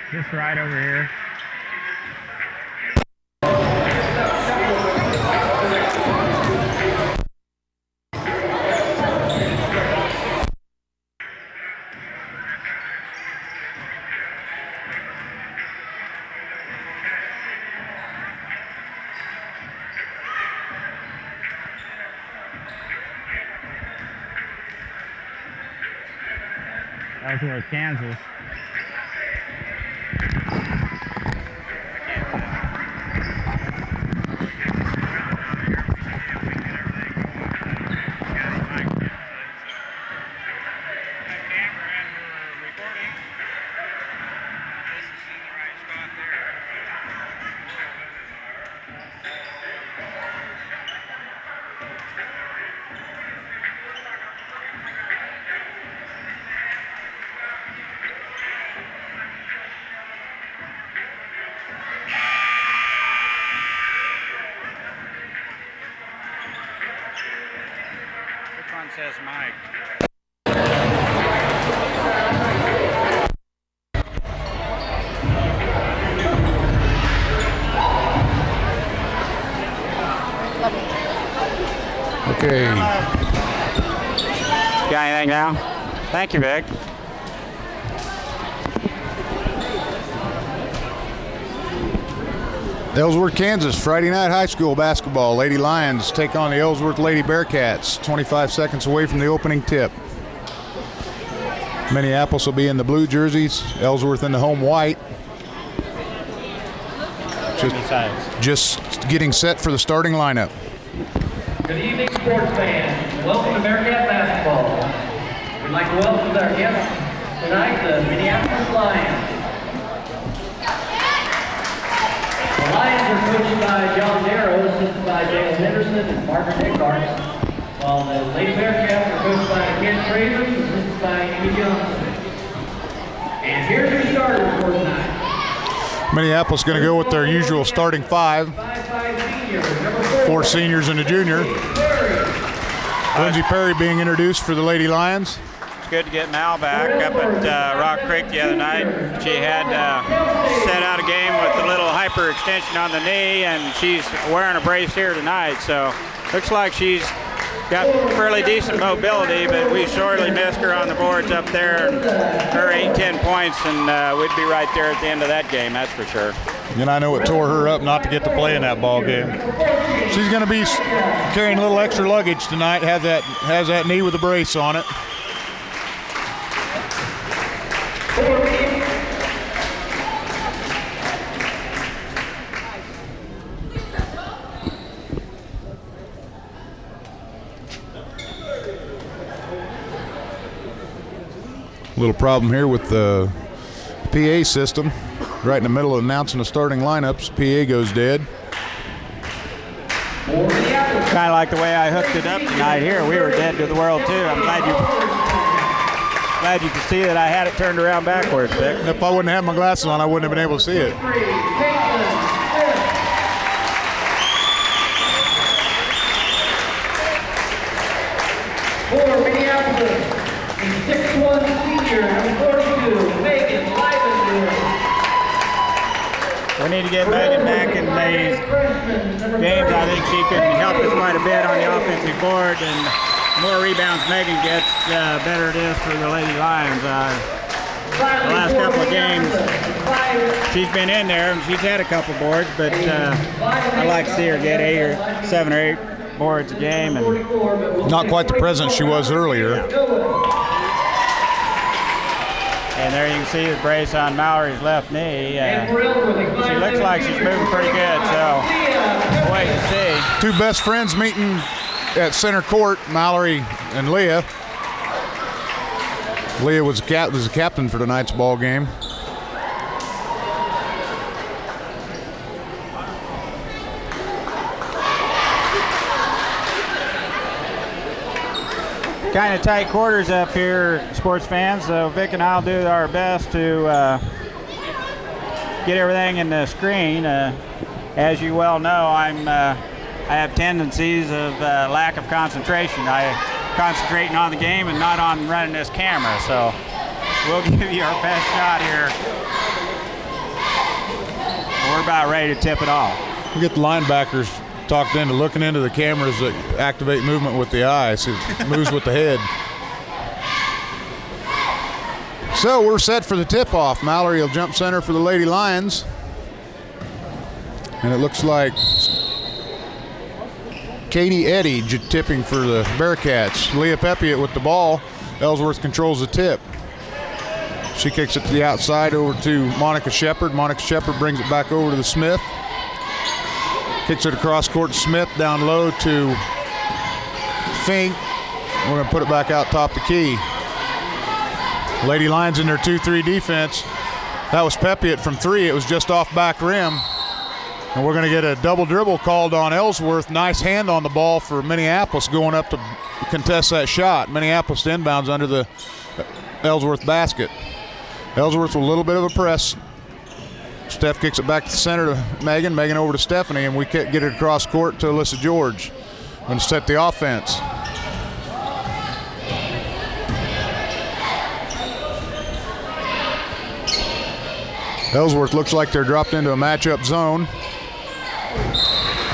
Just right over here. Ellsworth, Kansas. Says Mike. Okay. Got anything now? Thank you, Vic. Ellsworth, Kansas, Friday night high school basketball. Lady Lions take on the Ellsworth Lady Bearcats. 25 seconds away from the opening tip. Minneapolis will be in the blue jerseys. Ellsworth in the home white. Just getting set for the starting lineup. Good evening, sports fans. Welcome to Bearcat basketball. We'd like to welcome our guests tonight, the Minneapolis Lions. The Lions are coached by John Darrow, assisted by Dale Henderson and Margaret Eckhart, while the Lady Bearcats are coached by Ken Fraser, assisted by Amy Johnson. And here's your starters for tonight. Minneapolis going to go with their usual starting five. 4 seniors and a junior. Lindsey Perry being introduced for the Lady Lions. It's good to get Mal back up at Rock Creek the other night. She had set out a game with a little hyperextension on the knee, and she's wearing a brace here tonight. So looks like she's got fairly decent mobility, but we sorely missed her on the boards up there. Her 8-10 points, and we'd be right there at the end of that game, that's for sure. And I know it tore her up not to get to play in that ball game. She's going to be carrying a little extra luggage tonight. Has that knee with a brace on it. Little problem here with the PA system. Right in the middle of announcing the starting lineups, PA goes dead. Kind of like the way I hooked it up tonight here. We were dead to the world too. I'm glad you could see that I had it turned around backwards, Vic. If I wouldn't have my glasses on, I wouldn't have been able to see it. For Minneapolis, the 6'1" senior, number 42, Megan Livengood. We need to get Megan back in these games. I think she can help us quite a bit on the offensive board, and the more rebounds Megan gets, better it is for the Lady Lions. The last couple of games, she's been in there, and she's had a couple boards, but I'd like to see her get 7 or 8 boards a game. And not quite the presence she was earlier. And there you can see the brace on Mallory's left knee. She looks like she's moving pretty good, so we'll wait and see. Two best friends meeting at center court, Mallory and Leah. Leah was the captain for tonight's ball game. kind of tight quarters up here, sports fans, so Vic and I'll do our best to get everything in the screen. As you well know, I have tendencies of lack of concentration. I concentrating on the game and not on running this camera, so we'll give you our best shot here. We're about ready to tip it off. We'll get the linebackers talked into looking into the cameras that activate movement with the eyes. It moves with the head. So we're set for the tip-off. Mallory will jump center for the Lady Lions. And it looks like Katie Eddy tipping for the Bearcats. Leah Pepiot with the ball. Ellsworth controls the tip. She kicks it to the outside over to Monica Shepard. Monica Shepard brings it back over to the Smith. Kicks it across court to Smith, down low to Fink. We're going to put it back out top the key. Lady Lions in their 2-3 defense. That was Pepiot from 3. It was just off back rim. And we're going to get a double dribble called on Ellsworth. Nice hand on the ball for Minneapolis going up to contest that shot. Minneapolis inbounds under the Ellsworth basket. Ellsworth with a little bit of a press. Steph kicks it back to the center to Megan. Megan over to Stephanie, and we get it across court to Alyssa George. Going to set the offense. Ellsworth looks like they're dropped into a matchup zone.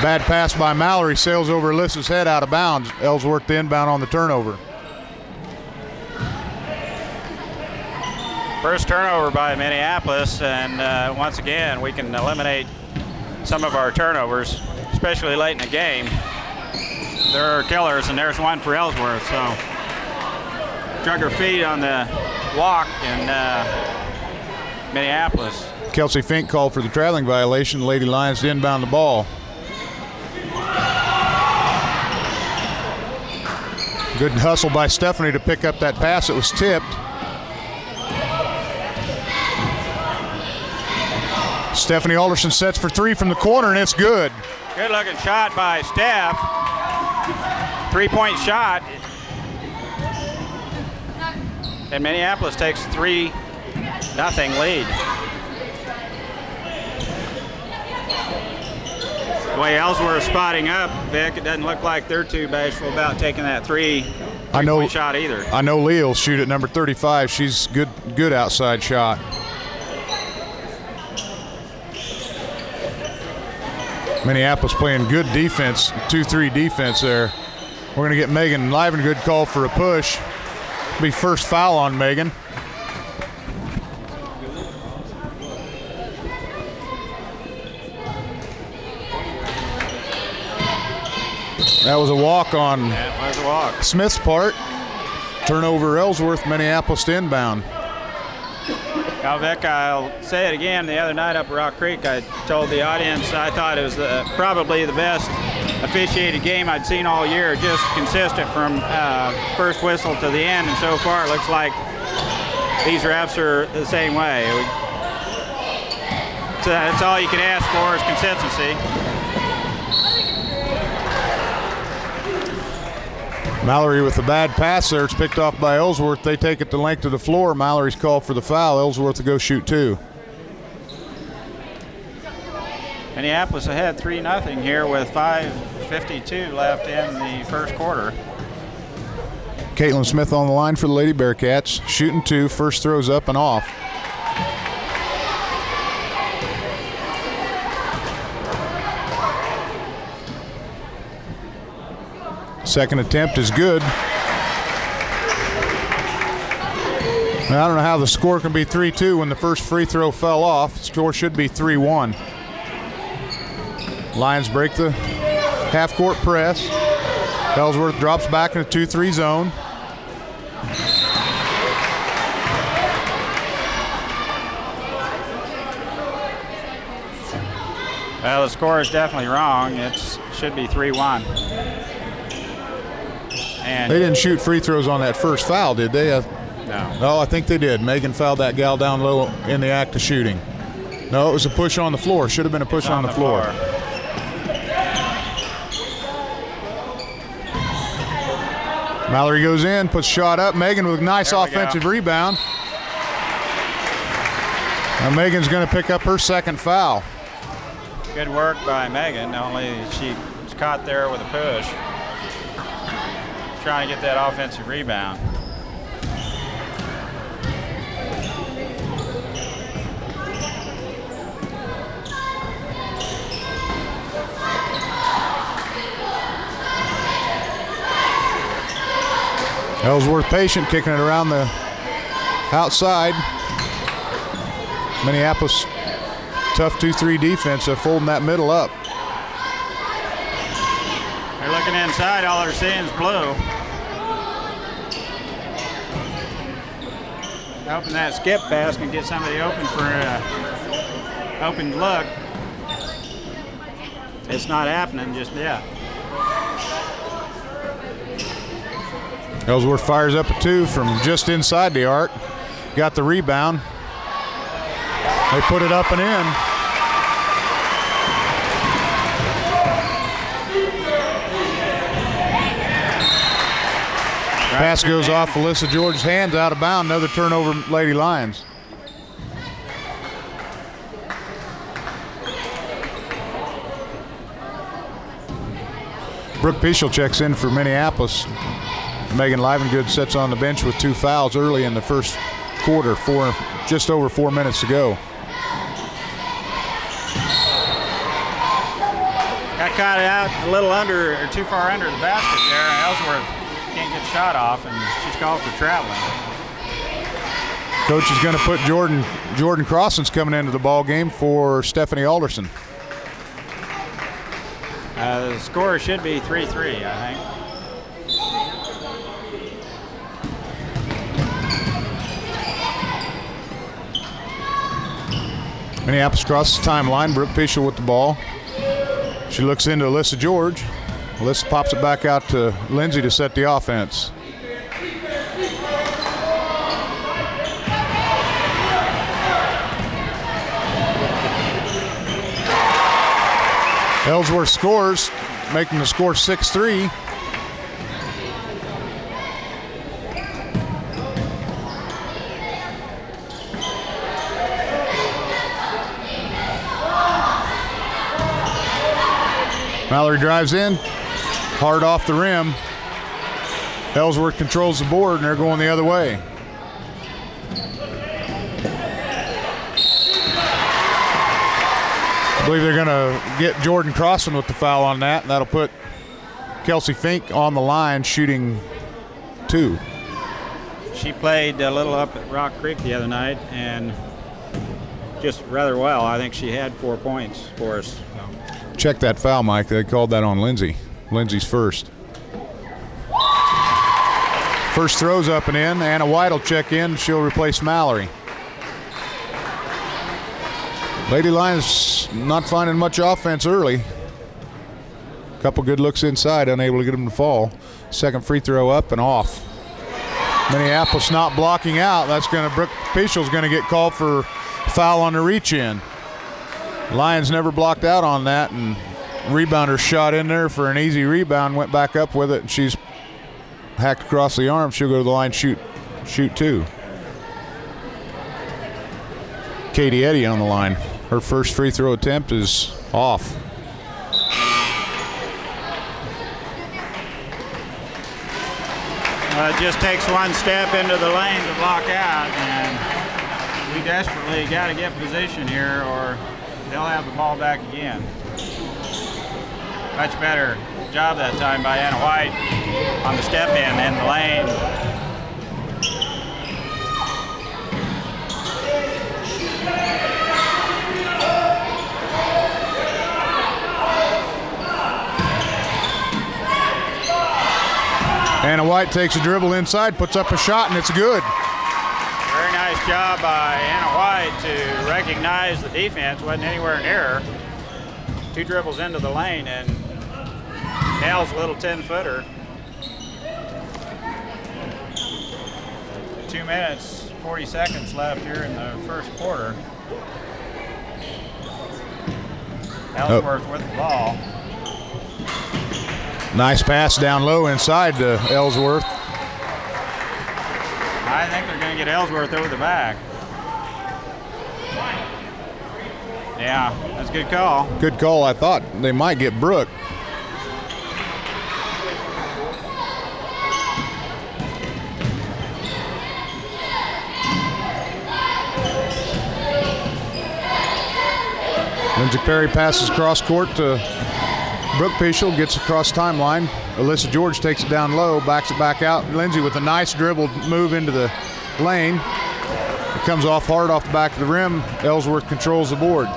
Bad pass by Mallory, sails over Alyssa's head out of bounds. Ellsworth the inbound on the turnover. First turnover by Minneapolis, and once again we can eliminate some of our turnovers, especially late in the game. There are killers, and there's one for Ellsworth. So drug her feet on the walk in Minneapolis. Kelsey Fink called for the traveling violation. Lady Lions to inbound the ball. Good hustle by Stephanie to pick up that pass. It was tipped. Stephanie Alderson sets for 3 from the corner, and it's good. Good looking shot by Steph. 3-point shot. And Minneapolis takes 3-0 lead. The way Ellsworth spotting up, Vic, it doesn't look like they're too bashful about taking that three-point shot either. I know Leah will shoot at number 35. She's good outside shot. Minneapolis playing good defense, 2-3 defense there. We're going to get Megan Livengood called for a push. It'll be first foul on Megan. That was a walk on Smith's part. Turnover Ellsworth, Minneapolis to inbound. Now, Vic, I'll say it again. The other night up at Rock Creek, I told the audience I thought it was probably the best officiated game I'd seen all year, just consistent from first whistle to the end. And so far, it looks like these refs are the same way. So that's all you can ask for is consistency. Mallory with a bad pass there. It's picked off by Ellsworth. They take it the length of the floor. Mallory's called for the foul. Ellsworth to go shoot 2. Minneapolis ahead 3-0 here with 5:52 left in the first quarter. Caitlin Smith on the line for the Lady Bearcats. Shooting 2. First throw's up and off. Second attempt is good. I don't know how the score can be 3-2 when the first free throw fell off. The score should be 3-1. Lions break the half-court press. Ellsworth drops back in a 2-3 zone. Well, the score is definitely wrong. It should be 3-1. And they didn't shoot free throws on that first foul, did they? No. Oh, I think they did. Megan fouled that gal down low in the act of shooting. No, it was a push on the floor. Should have been a push on the floor. Mallory goes in, puts shot up. Megan with a nice offensive rebound. Now Megan's going to pick up her second foul. Good work by Megan, only she was caught there with a push. Trying to get that offensive rebound. Ellsworth patient, kicking it around the outside. Minneapolis, tough 2-3 defense, they're folding that middle up. They're looking inside, all they're seeing is blue. Hoping that skip pass can get somebody open for an open look. It's not happening just yet. Ellsworth fires up a 2 from just inside the arc. Got the rebound. They put it up and in. Pass goes off Alyssa George's hands, out of bounds. Another turnover, Lady Lions. Brooke Pichel checks in for Minneapolis. Megan Livengood sits on the bench with 2 fouls early in the first quarter, just over 4 minutes to go. Got caught out a little under, or too far under the basket there, and Ellsworth can't get the shot off, and she's called for traveling. Coach is going to put Jordan Crosson's coming into the ball game for Stephanie Alderson. The score should be 3-3, I think. Minneapolis crosses the timeline. Brooke Pichel with the ball. She looks into Alyssa George. Alyssa pops it back out to Lindsay to set the offense. Ellsworth scores, making the score 6-3. Mallory drives in, hard off the rim. Ellsworth controls the board, and they're going the other way. I believe they're going to get Jordan Crossan with the foul on that, and that'll put Kelsey Fink on the line shooting 2. She played a little up at Rock Creek the other night, and just rather well. I think she had 4 points for us. So. Check that foul, Mike. They called that on Lindsay. Lindsay's first. First throw's up and in. Anna White will check in. She'll replace Mallory. Lady Lions not finding much offense early. Couple good looks inside, unable to get them to fall. Second free throw up and off. Minneapolis not blocking out. That's going to, Brooke Pichel's going to get called for foul on the reach in. Lions never blocked out on that, and rebounder shot in there for an easy rebound, went back up with it, and she's hacked across the arm. She'll go to the line, shoot 2. Katie Eddy on the line. Her first free throw attempt is off. It just takes one step into the lane to block out, and we desperately got to get position here, or they'll have the ball back again. Much better job that time by Anna White on the step in the lane. Anna White takes a dribble inside, puts up a shot, and it's good. Very nice job by Anna White to recognize the defense wasn't anywhere near her. 2 dribbles into the lane and nails a little 10-footer. 2 minutes, 40 seconds left here in the first quarter. Ellsworth with the ball. Nice pass down low inside to Ellsworth. think they're going to get Ellsworth over the back. Yeah, that's a good call. Good call. I thought they might get Brooke. Lindsey Perry passes cross court to Brooke Pischel, gets across timeline. Alyssa George takes it down low, backs it back out. Lindsey with a nice dribble move into the lane. It comes off hard off the back of the rim. Ellsworth controls the board.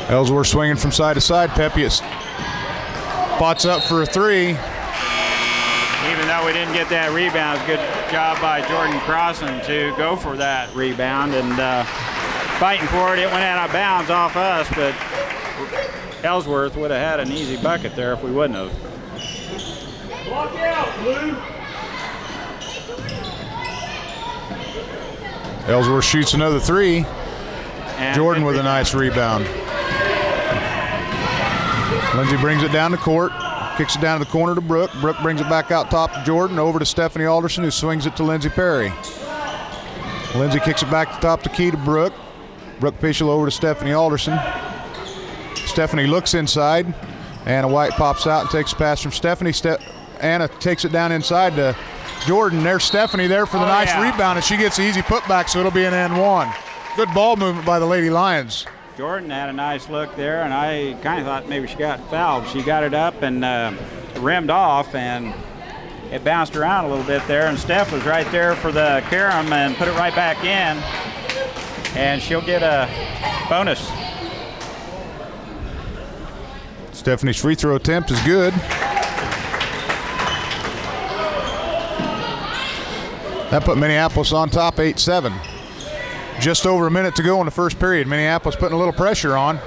Ellsworth swinging from side to side. Pepe spots up for a three. Even though we didn't get that rebound, it's a good job by Jordan Crossan to go for that rebound and fighting for it. It went out of bounds off us, but Ellsworth would have had an easy bucket there if we wouldn't have. Block out, Blue. Ellsworth shoots another three. And Jordan with a nice rebound. Lindsey brings it down the court, kicks it down to the corner to Brooke. Brooke brings it back out top to Jordan, over to Stephanie Alderson, who swings it to Lindsey Perry. Lindsey kicks it back to top the key to Brooke. Brooke Pischel over to Stephanie Alderson. Stephanie looks inside. Anna White pops out and takes a pass from Stephanie. Anna takes it down inside to Jordan. There's Stephanie there for the nice rebound, and she gets the easy putback, so it'll be an and one. Good ball movement by the Lady Lions. Jordan had a nice look there, and I kind of thought maybe she got fouled. She got it up and rimmed off, and it bounced around a little bit there, and Steph was right there for the carom and put it right back in, and she'll get a bonus. Stephanie's free throw attempt is good. That put Minneapolis on top 8-7. Just over a minute to go in the first period. Minneapolis putting a little pressure on.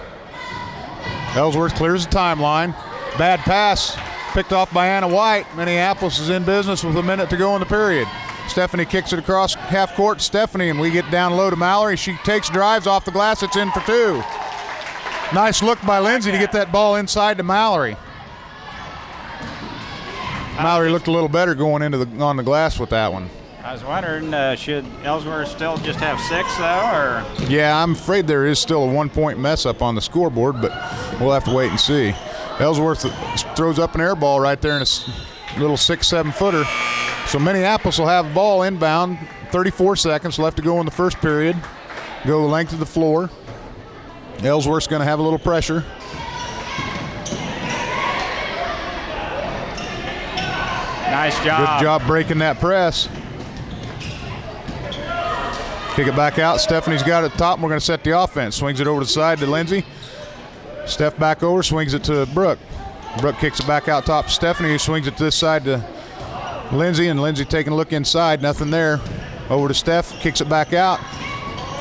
Ellsworth clears the timeline. Bad pass picked off by Anna White. Minneapolis is in business with a minute to go in the period. Stephanie kicks it across half court to Stephanie, and we get down low to Mallory. She takes drives off the glass. It's in for two. Nice look by Lindsey to get that ball inside to Mallory. Mallory looked a little better going into on the glass with that one. I was wondering, should Ellsworth still just have 6 though, or? Yeah, I'm afraid there is still a 1-point mess up on the scoreboard, but we'll have to wait and see. Ellsworth throws up an air ball right there in a little 6-7 footer. So Minneapolis will have the ball inbound. 34 seconds left to go in the first period. Go the length of the floor. Ellsworth's going to have a little pressure. Nice job. Good job breaking that press. Kick it back out. Stephanie's got it at the top, and we're going to set the offense. Swings it over to the side to Lindsey. Steph back over, swings it to Brooke. Brooke kicks it back out top to Stephanie, who swings it to this side to Lindsey, and Lindsey taking a look inside. Nothing there. Over to Steph, kicks it back out.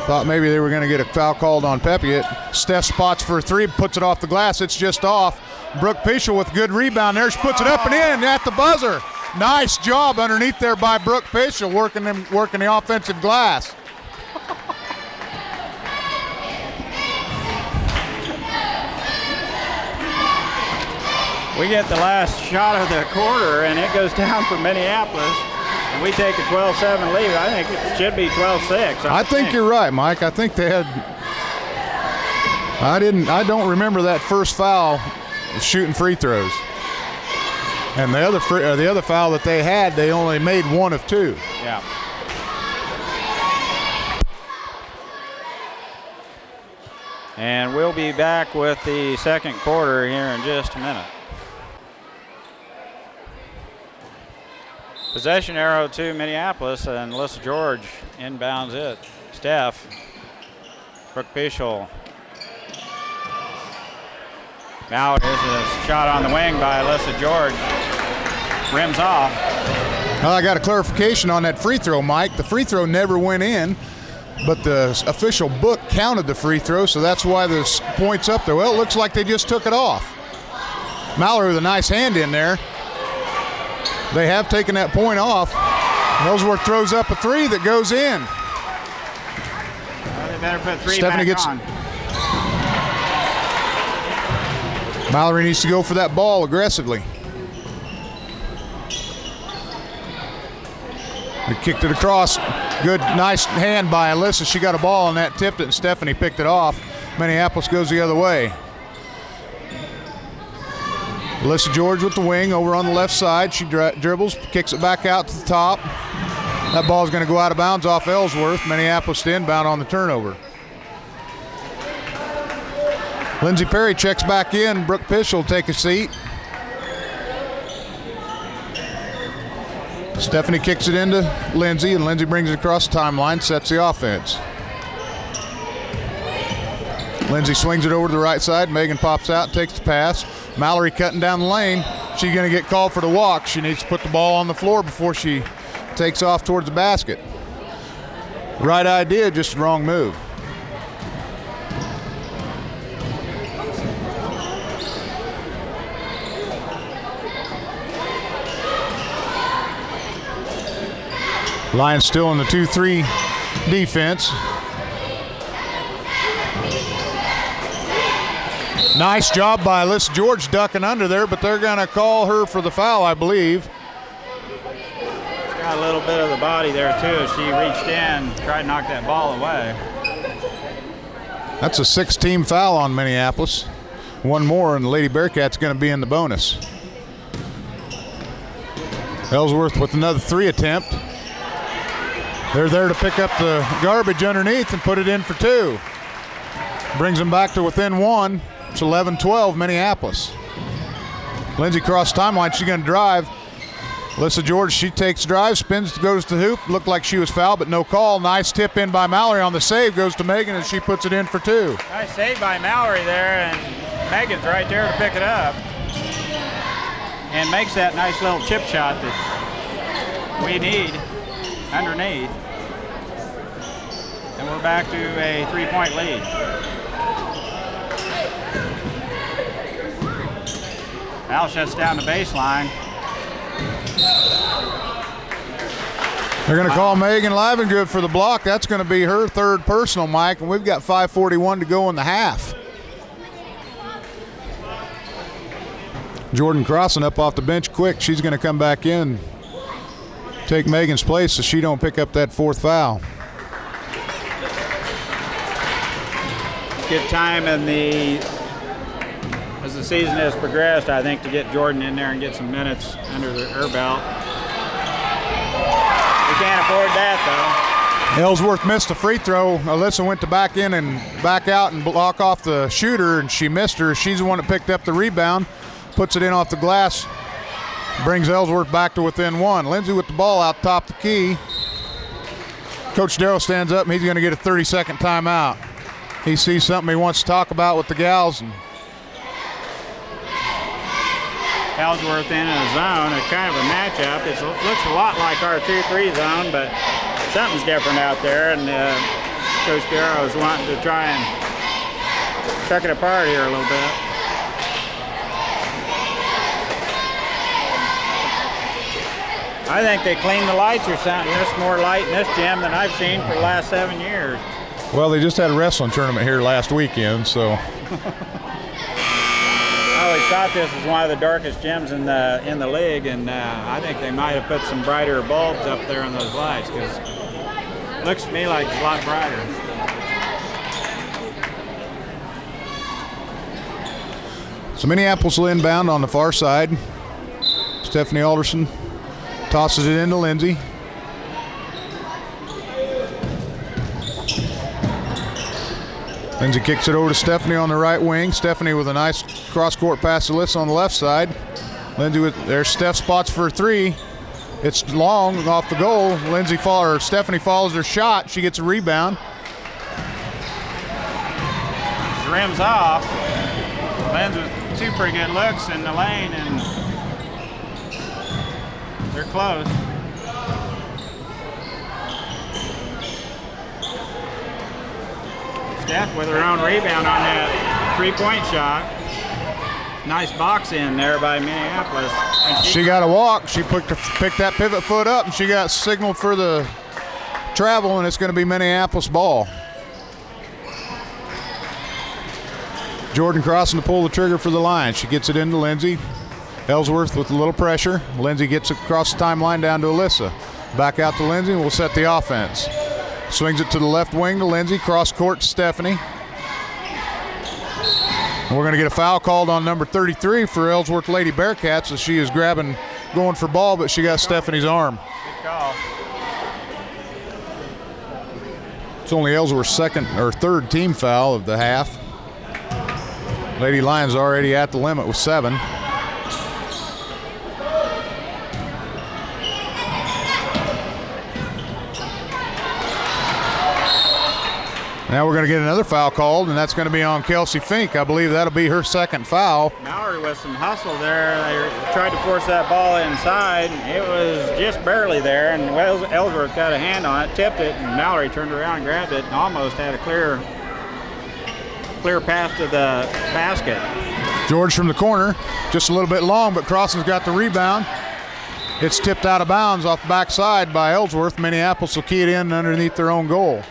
Thought maybe they were going to get a foul called on Pepe. Steph spots for a three, puts it off the glass. It's just off. Brooke Pischel with a good rebound there. She puts it up and in at the buzzer. Nice job underneath there by Brooke Pischel, working the offensive glass. We get the last shot of the quarter, and it goes down for Minneapolis, and we take a 12-7 lead. I think it should be 12-6. I think you're right, Mike. I think they had. I don't remember that first foul shooting free throws. And the other foul that they had, they only made 1 of 2. Yeah. And we'll be back with the second quarter here in just a minute. Possession arrow to Minneapolis, and Alyssa George inbounds it. Steph. Brooke Pischel. Now here's a shot on the wing by Alyssa George. Rims off. Well, I got a clarification on that free throw, Mike. The free throw never went in, but the official book counted the free throw, so that's why there's points up there. Well, it looks like they just took it off. Mallory with a nice hand in there. They have taken that point off. Ellsworth throws up a three that goes in. Well, they better put 3 Stephanie back gets on. Mallory needs to go for that ball aggressively. They kicked it across. Good, nice hand by Alyssa. She got a ball on that, tipped it, and Stephanie picked it off. Minneapolis goes the other way. Alyssa George with the wing over on the left side. She dribbles, kicks it back out to the top. That ball is going to go out of bounds off Ellsworth. Minneapolis to inbound on the turnover. Lindsey Perry checks back in. Brooke Pish will take a seat. Stephanie kicks it into Lindsay, and Lindsay brings it across the timeline, sets the offense. Lindsay swings it over to the right side. Megan pops out, takes the pass. Mallory cutting down the lane. She's going to get called for the walk. She needs to put the ball on the floor before she takes off towards the basket. Right idea, just the wrong move. Lions still in the 2-3 defense. Nice job by Alyssa George ducking under there, but they're going to call her for the foul, I believe. She's got a little bit of the body there, too. She reached in, tried to knock that ball away. That's a 6-team foul on Minneapolis. One more, and the Lady Bearcats going to be in the bonus. Ellsworth with another 3 attempt. They're there to pick up the garbage underneath and put it in for 2. Brings them back to within 1. It's 11-12 Minneapolis. Lindsay cross timeline. She's going to drive. Alyssa George, she takes drive, spins, goes to the hoop. Looked like she was fouled, but no call. Nice tip in by Mallory on the save. Goes to Megan, and she puts it in for 2. Nice save by Mallory there, and Megan's right there to pick it up. And makes that nice little chip shot that we need underneath. And we're back to a 3-point lead. Al shuts down the baseline. They're going to call Megan Livengood for the block. That's going to be her 3rd personal, Mike, and we've got 5:41 to go in the half. Jordan crossing up off the bench quick. She's going to come back in, take Megan's place so she don't pick up that 4th foul. Good time as the season has progressed, I think, to get Jordan in there and get some minutes under her belt. We can't afford that, though. Ellsworth missed a free throw. Alyssa went to back in and back out and block off the shooter, and she missed her. She's the one that picked up the rebound, puts it in off the glass, brings Ellsworth back to within 1. Lindsay with the ball out top the key. Coach Darrow stands up, and he's going to get a 30-second timeout. He sees something he wants to talk about with the gals. And Ellsworth in a zone, a kind of a matchup. It looks a lot like our 2-3 zone, but something's different out there. And Coach Darrow is wanting to try and chuck it apart here a little bit. I think they cleaned the lights or something. There's more light in this gym than I've seen for the last 7 years. Well, they just had a wrestling tournament here last weekend, so. I always thought this was one of the darkest gyms in the league, and I think they might have put some brighter bulbs up there on those lights, because it looks to me like it's a lot brighter. So Minneapolis will inbound on the far side. Stephanie Alderson tosses it into Lindsay. Lindsay kicks it over to Stephanie on the right wing. Stephanie with a nice cross-court pass to Alyssa on the left side. Lindsay with there's Steph spots for a 3. It's long off the goal. Stephanie follows her shot. She gets a rebound. Rims off. Lindsay with 2 pretty good looks in the lane, and they're close. Steph with her own rebound on that 3-point shot. Nice box in there by Minneapolis. And she got a walk. She picked that pivot foot up, and she got signaled for the travel, and it's going to be Minneapolis ball. Jordan crossing to pull the trigger for the line. She gets it into Lindsay. Ellsworth with a little pressure. Lindsay gets across the timeline down to Alyssa. Back out to Lindsay, and we'll set the offense. Swings it to the left wing to Lindsay. Cross court to Stephanie. And we're going to get a foul called on number 33 for Ellsworth Lady Bearcats as she is going for ball, but she got Stephanie's arm. Good call. It's only Ellsworth's third team foul of the half. Lady Lions already at the limit with 7. Now we're going to get another foul called, and that's going to be on Kelsey Fink. I believe that'll be her second foul. Mallory with some hustle there. They tried to force that ball inside. It was just barely there, and Ellsworth got a hand on it, tipped it, and Mallory turned around and grabbed it and almost had a clear path to the basket. George from the corner, just a little bit long, but Crossan's got the rebound. It's tipped out of bounds off the backside by Ellsworth. Minneapolis will key it in underneath their own goal.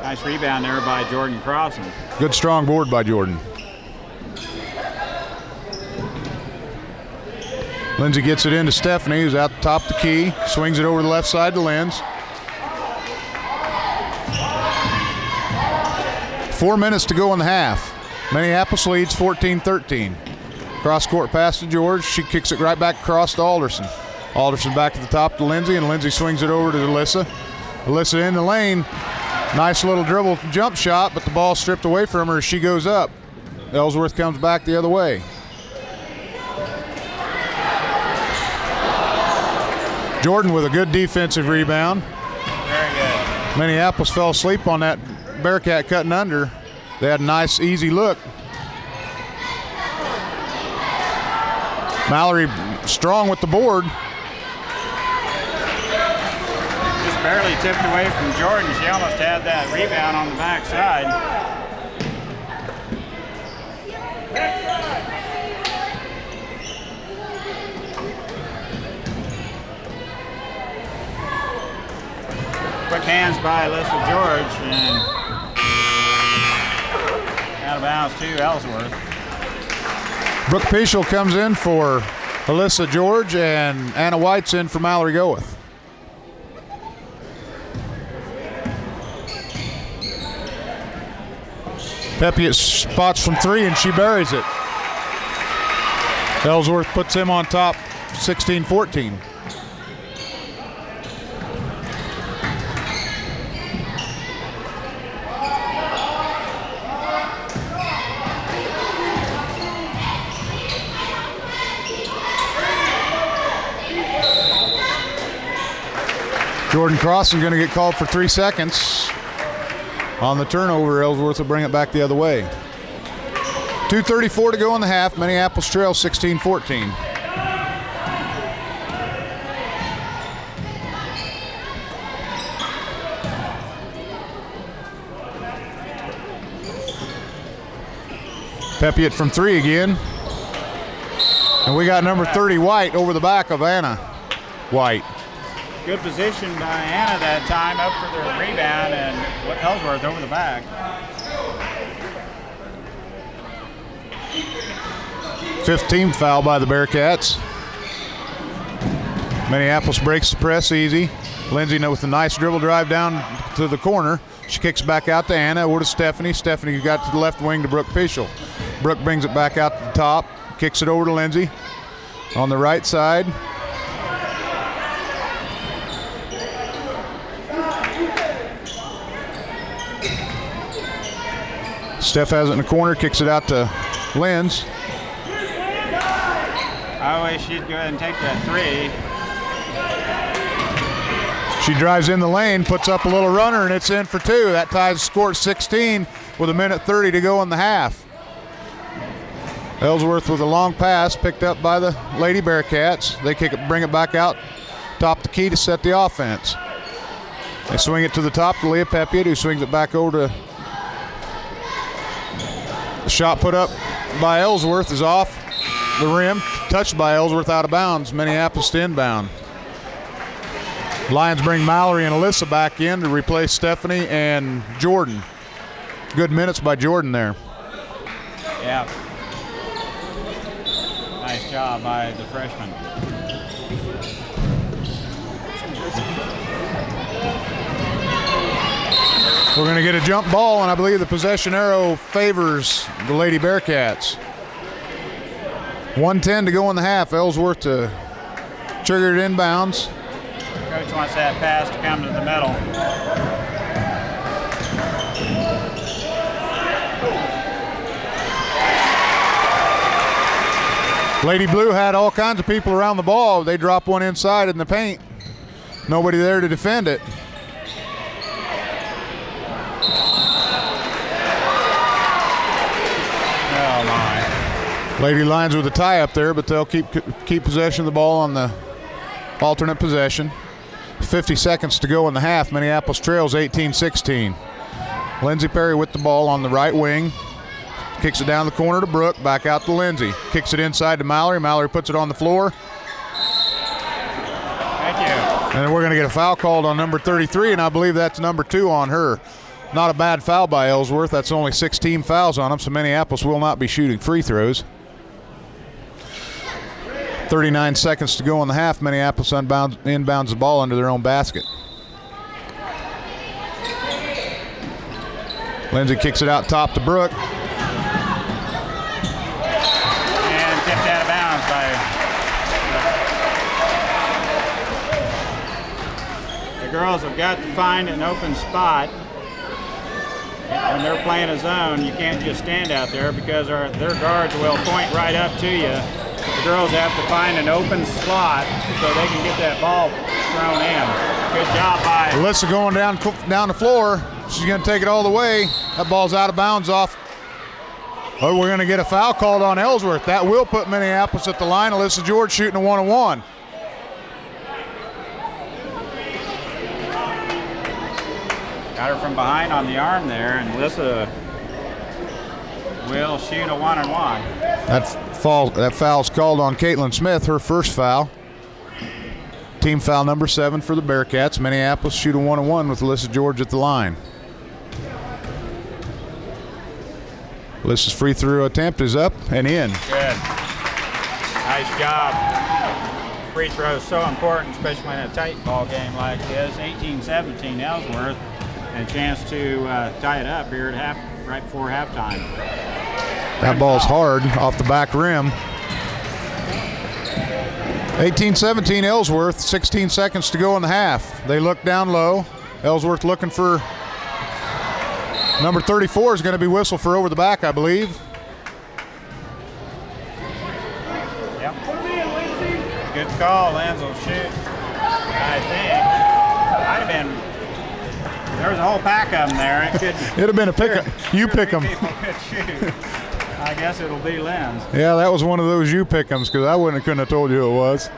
Nice rebound there by Jordan Crossan. Good strong board by Jordan. Lindsay gets it into Stephanie, who's out the top of the key. Swings it over the left side to Linz. 4 minutes to go in the half. Minneapolis leads 14-13. Cross court pass to George. She kicks it right back across to Alderson. Alderson back to the top to Lindsay, and Lindsay swings it over to Alyssa. Alyssa in the lane. Nice little dribble jump shot, but the ball stripped away from her as she goes up. Ellsworth comes back the other way. Jordan with a good defensive rebound. Very good. Minneapolis fell asleep on that Bearcat cutting under. They had a nice, easy look. Mallory strong with the board. Just barely tipped away from Jordan. She almost had that rebound on the backside. Quick hands by Alyssa George, and out of bounds to Ellsworth. Brooke Pischel comes in for Alyssa George, and Anna White's in for Mallory Goeth. Pepiot spots from 3, and she buries it. Ellsworth puts him on top, 16-14. Jordan Crossan going to get called for 3 seconds. On the turnover, Ellsworth will bring it back the other way. 2:34 to go in the half. Minneapolis trails 16-14. Pepiot from 3 again. And we got number 30 White over the back of Anna White. Good position by Anna that time, up for the rebound, and Ellsworth over the back. 15th foul by the Bearcats. Minneapolis breaks the press easy. Lindsay with a nice dribble drive down to the corner. She kicks back out to Anna, over to Stephanie. Stephanie got to the left wing to Brooke Pischel. Brooke brings it back out to the top, kicks it over to Lindsay on the right side. Steph has it in the corner, kicks it out to Linz. I wish she'd go ahead and take that 3. She drives in the lane, puts up a little runner, and it's in for 2. That ties the score at 16 with 1:30 to go in the half. Ellsworth with a long pass picked up by the Lady Bearcats. They bring it back out, top the key to set the offense. They swing it to the top to Leah Pepiot, who swings it back over to. The shot put up by Ellsworth is off the rim, touched by Ellsworth out of bounds. Minneapolis to inbound. Lions bring Mallory and Alyssa back in to replace Stephanie and Jordan. Good minutes by Jordan there. Yeah. Nice job by the freshman. We're going to get a jump ball, and I believe the possession arrow favors the Lady Bearcats. 1:10 to go in the half. Ellsworth to trigger it inbounds. Coach wants that pass to come to the middle. Lady Blue had all kinds of people around the ball. They dropped one inside in the paint. Nobody there to defend it. Oh my. Lady Lions with a tie up there, but they'll keep possession of the ball on the alternate possession. 50 seconds to go in the half. Minneapolis trails 18-16. Lindsey Perry with the ball on the right wing. Kicks it down the corner to Brooke, back out to Lindsey. Kicks it inside to Mallory. Mallory puts it on the floor. Thank you. And we're going to get a foul called on number 33, and I believe that's number 2 on her. Not a bad foul by Ellsworth. That's only 16 fouls on them, so Minneapolis will not be shooting free throws. 39 seconds to go in the half. Minneapolis inbounds the ball under their own basket. Lindsey kicks it out top to Brooke. And tipped out of bounds by the girls have got to find an open spot. When they're playing a zone, you can't just stand out there because their guards will point right up to you. The girls have to find an open slot so they can get that ball thrown in. Good job by Alyssa going down the floor. She's going to take it all the way. That ball's out of bounds off. Oh, we're going to get a foul called on Ellsworth. That will put Minneapolis at the line. Alyssa George shooting a 1-on-1. Got her from behind on the arm there, and Alyssa will shoot a 1-on-1. That foul's called on Caitlin Smith, her first foul. Team foul number 7 for the Bearcats. Minneapolis shoot a 1-on-1 with Alyssa George at the line. Alyssa's free throw attempt is up and in. Good. Nice job. Free throw is so important, especially in a tight ball game like this. 18-17 Ellsworth, and a chance to tie it up here at right before halftime. That ball's hard off the back rim. 18-17 Ellsworth, 16 seconds to go in the half. They look down low. Ellsworth looking for number 34 is going to be whistled for over the back, I believe. Yep. Good call. Lenz will shoot, I think. Might have been. There was a whole pack of them there. It could. It'd have been a pick. You pick them. People could shoot. I guess it'll be Lenz. Yeah, that was one of those you pick 'ems because I couldn't have told you who it was.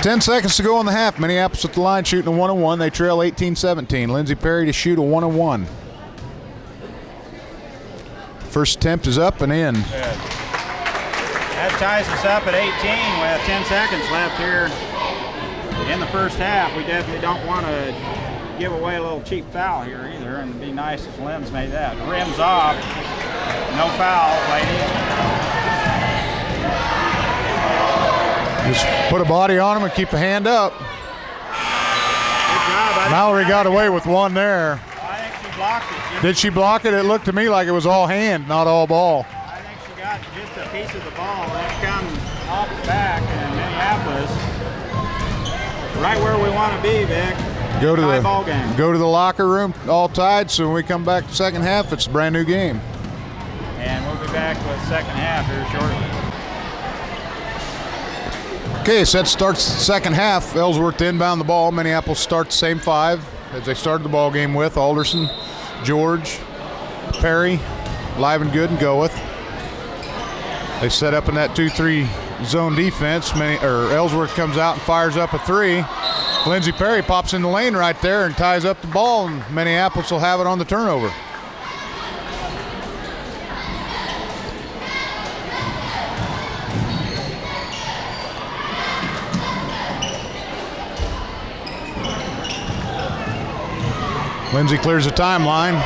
10 seconds to go in the half. Minneapolis at the line shooting a 1-on-1. They trail 18-17. Lindsey Perry to shoot a 1-on-1. First attempt is up and in. Good. That ties us up at 18 with 10 seconds left here in the first half. We definitely don't want to give away a little cheap foul here either, and it'd be nice if Lenz made that. Rims off. No fouls, ladies. Just put a body on him and keep a hand up. Good job. Mallory got away with one there. I think she blocked it. Did she block it? It looked to me like it was all hand, not all ball. I think she got just a piece of the ball. That comes off the back in Minneapolis. Right where we want to be, Vic. Go to ball game. the locker room, all tied. So when we come back to the second half, it's a brand new game. And we'll be back with the second half here shortly. Okay, so that starts the second half. Ellsworth to inbound the ball. Minneapolis starts the same 5 as they started the ball game with. Alderson, George, Perry, live and good, and Goeth. They set up in that 2-3 zone defense. Ellsworth comes out and fires up a 3. Lindsey Perry pops in the lane right there and ties up the ball, and Minneapolis will have it on the turnover. Lindsey clears the timeline.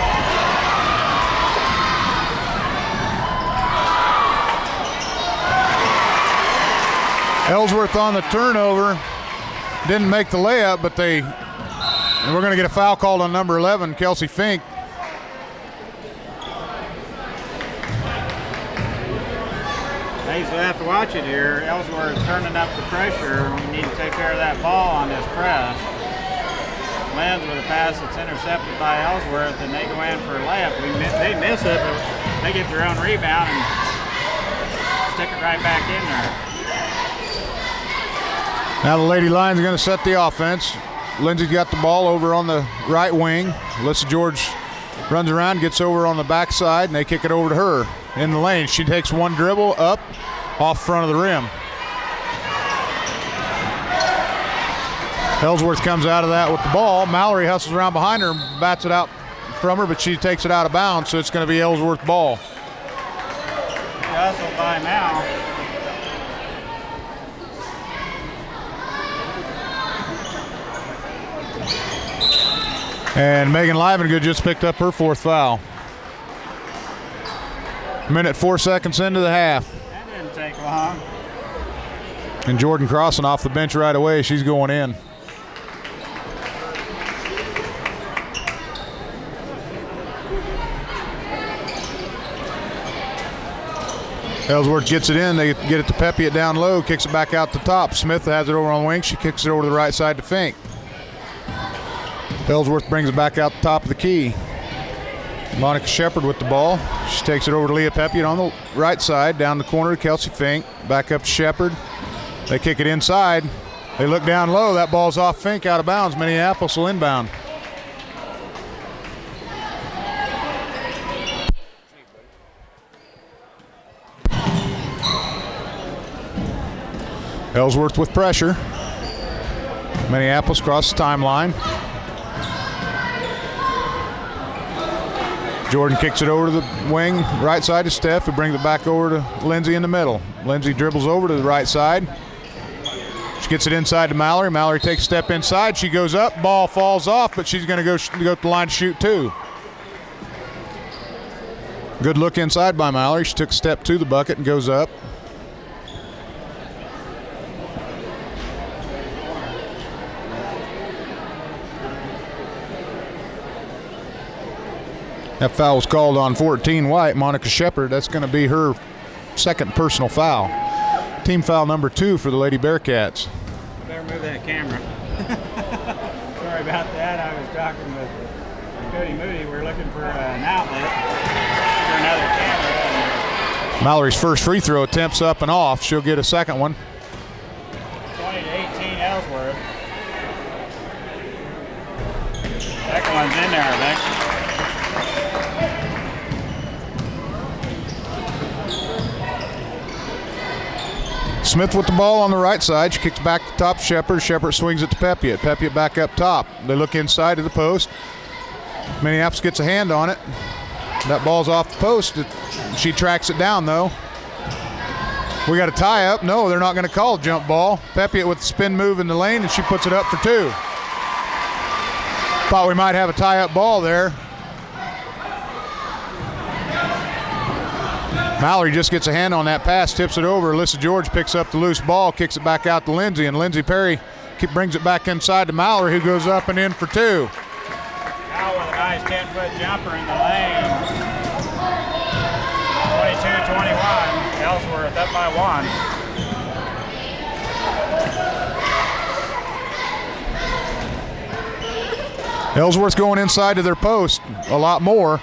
Ellsworth on the turnover. Didn't make the layup, but we're going to get a foul called on number 11, Kelsey Fink. Hey, so have to watch it here. Ellsworth turning up the pressure. We need to take care of that ball on this press. Lands with a pass that's intercepted by Ellsworth, and they go in for a layup. They miss it, but they get their own rebound and stick it right back in there. Now the Lady Lions are going to set the offense. Lindsay's got the ball over on the right wing. Alyssa George runs around, gets over on the backside, and they kick it over to her in the lane. She takes one dribble up off front of the rim. Ellsworth comes out of that with the ball. Mallory hustles around behind her and bats it out from her, but she takes it out of bounds, so it's going to be Ellsworth ball. Hustled by Mal. And Megan Livengood just picked up her 4th foul. Minute 4 seconds into the half. That didn't take long. And Jordan Crossan off the bench right away. She's going in. Ellsworth gets it in. They get it to Pepe it down low, kicks it back out the top. Smith has it over on the wing. She kicks it over to the right side to Fink. Ellsworth brings it back out the top of the key. Monica Shepard with the ball. She takes it over to Leah Pepe on the right side, down the corner to Kelsey Fink. Back up to Shepard. They kick it inside. They look down low. That ball's off Fink, out of bounds. Minneapolis will inbound. Ellsworth with pressure. Minneapolis across the timeline. Jordan kicks it over to the wing, right side to Steph, who brings it back over to Lindsay in the middle. Lindsay dribbles over to the right side. She gets it inside to Mallory. Mallory takes a step inside. She goes up. Ball falls off, but she's going to go to the line to shoot too. Good look inside by Mallory. She took a step to the bucket and goes up. That foul was called on 14 White, Monica Shepard. That's going to be her 2nd personal foul. Team foul number 2 for the Lady Bearcats. Better move that camera. Sorry about that. I was talking with Cody Moody. We're looking for an outlet for another camera. Mallory's first free throw attempt's up and off. She'll get a second one. 20-18 Ellsworth. Second one's in there, I think. Smith with the ball on the right side. She kicks back to top Shepard. Shepard swings it to Pepe. Pepe back up top. They look inside of the post. Minneapolis gets a hand on it. That ball's off the post. She tracks it down though. We got a tie up. No, they're not going to call a jump ball. Pepe with the spin move in the lane, and she puts it up for 2. Thought we might have a tie up ball there. Mallory just gets a hand on that pass, tips it over. Alyssa George picks up the loose ball, kicks it back out to Lindsay, and Lindsay Perry brings it back inside to Mallory, who goes up and in for 2. Now with a nice 10-foot jumper in the lane. 22-21. Ellsworth up by 1. Ellsworth going inside to their post a lot more.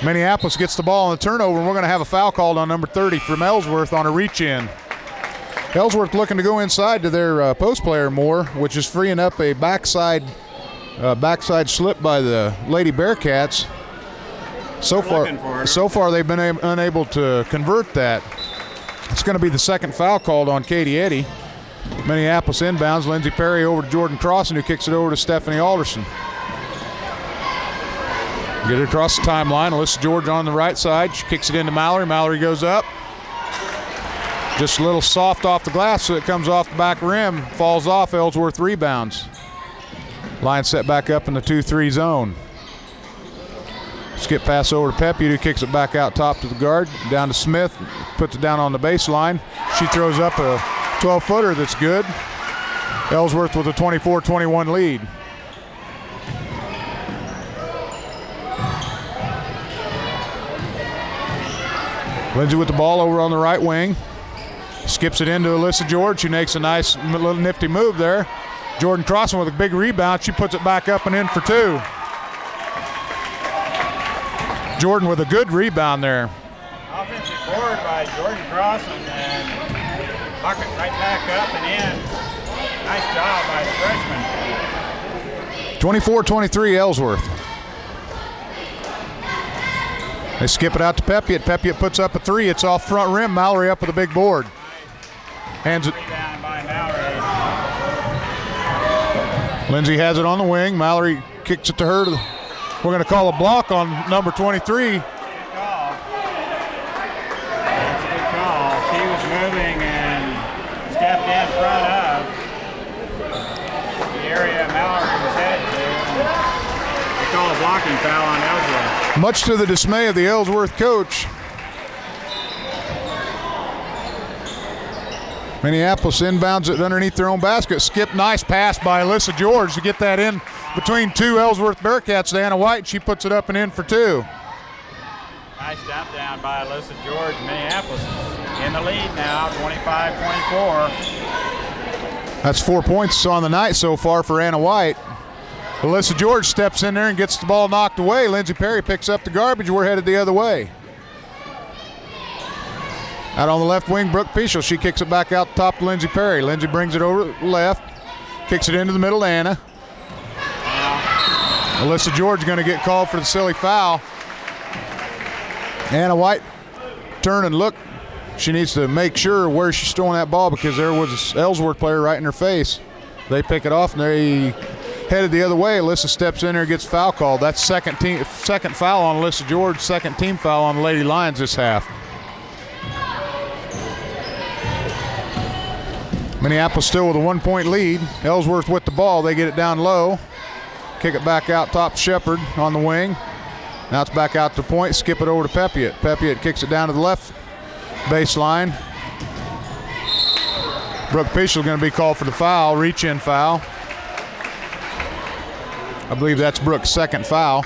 Minneapolis gets the ball on the turnover, and we're going to have a foul called on number 30 from Ellsworth on a reach-in. Ellsworth looking to go inside to their post player more, which is freeing up a backside slip by the Lady Bearcats. So far they've been unable to convert that. It's going to be the 2nd foul called on Katie Eddy. Minneapolis inbounds. Lindsay Perry over to Jordan Crossan, who kicks it over to Stephanie Alderson. Get it across the timeline. Alyssa George on the right side. She kicks it into Mallory. Mallory goes up. Just a little soft off the glass, so it comes off the back rim. Falls off. Ellsworth rebounds. Line set back up in the 2-3 zone. Skip pass over to Pepe, who kicks it back out top to the guard. Down to Smith. Puts it down on the baseline. She throws up a 12-footer that's good. Ellsworth with a 24-21 lead. Lindsay with the ball over on the right wing. Skips it into Alyssa George. She makes a nice little nifty move there. Jordan Crossan with a big rebound. She puts it back up and in for two. Jordan with a good rebound there. Offensive board by Jordan Crossan and bucket right back up and in. Nice job by the freshman. 24-23 Ellsworth. They skip it out to Pepiot. Pepiot puts up a three. It's off front rim. Mallory up with a big board. Hands it. Rebound by Mallory. Lindsay has it on the wing. Mallory kicks it to her. We're going to call a block on number 23. Good call. That's a good call. She was moving and stepped in front of the area Mallory was headed to. They call a blocking foul on Ellsworth. Much to the dismay of the Ellsworth coach. Minneapolis inbounds it underneath their own basket. Skip, nice pass by Alyssa George to get that in between two Ellsworth Bearcats. Diana White, she puts it up and in for two. Nice dump down by Alyssa George. Minneapolis in the lead now, 25-24. That's 4 points on the night so far for Anna White. Alyssa George steps in there and gets the ball knocked away. Lindsey Perry picks up the garbage. We're headed the other way. Out on the left wing, Brooke Pichel. She kicks it back out top to Lindsey Perry. Lindsey brings it over left, kicks it into the middle to Anna. Alyssa George going to get called for the silly foul. Anna White, turn and look. She needs to make sure where she's throwing that ball because there was an Ellsworth player right in her face. They pick it off and they headed the other way. Alyssa steps in there and gets foul called. That's second foul on Alyssa George, second team foul on the Lady Lions this half. Minneapolis still with a 1 point lead. Ellsworth with the ball. They get it down low. Kick it back out top to Shepard on the wing. Now it's back out to point. Skip it over to Pepiot. Pepiot kicks it down to the left baseline. Brooke Pichel going to be called for the foul, reach-in foul. I believe that's Brooke's second foul.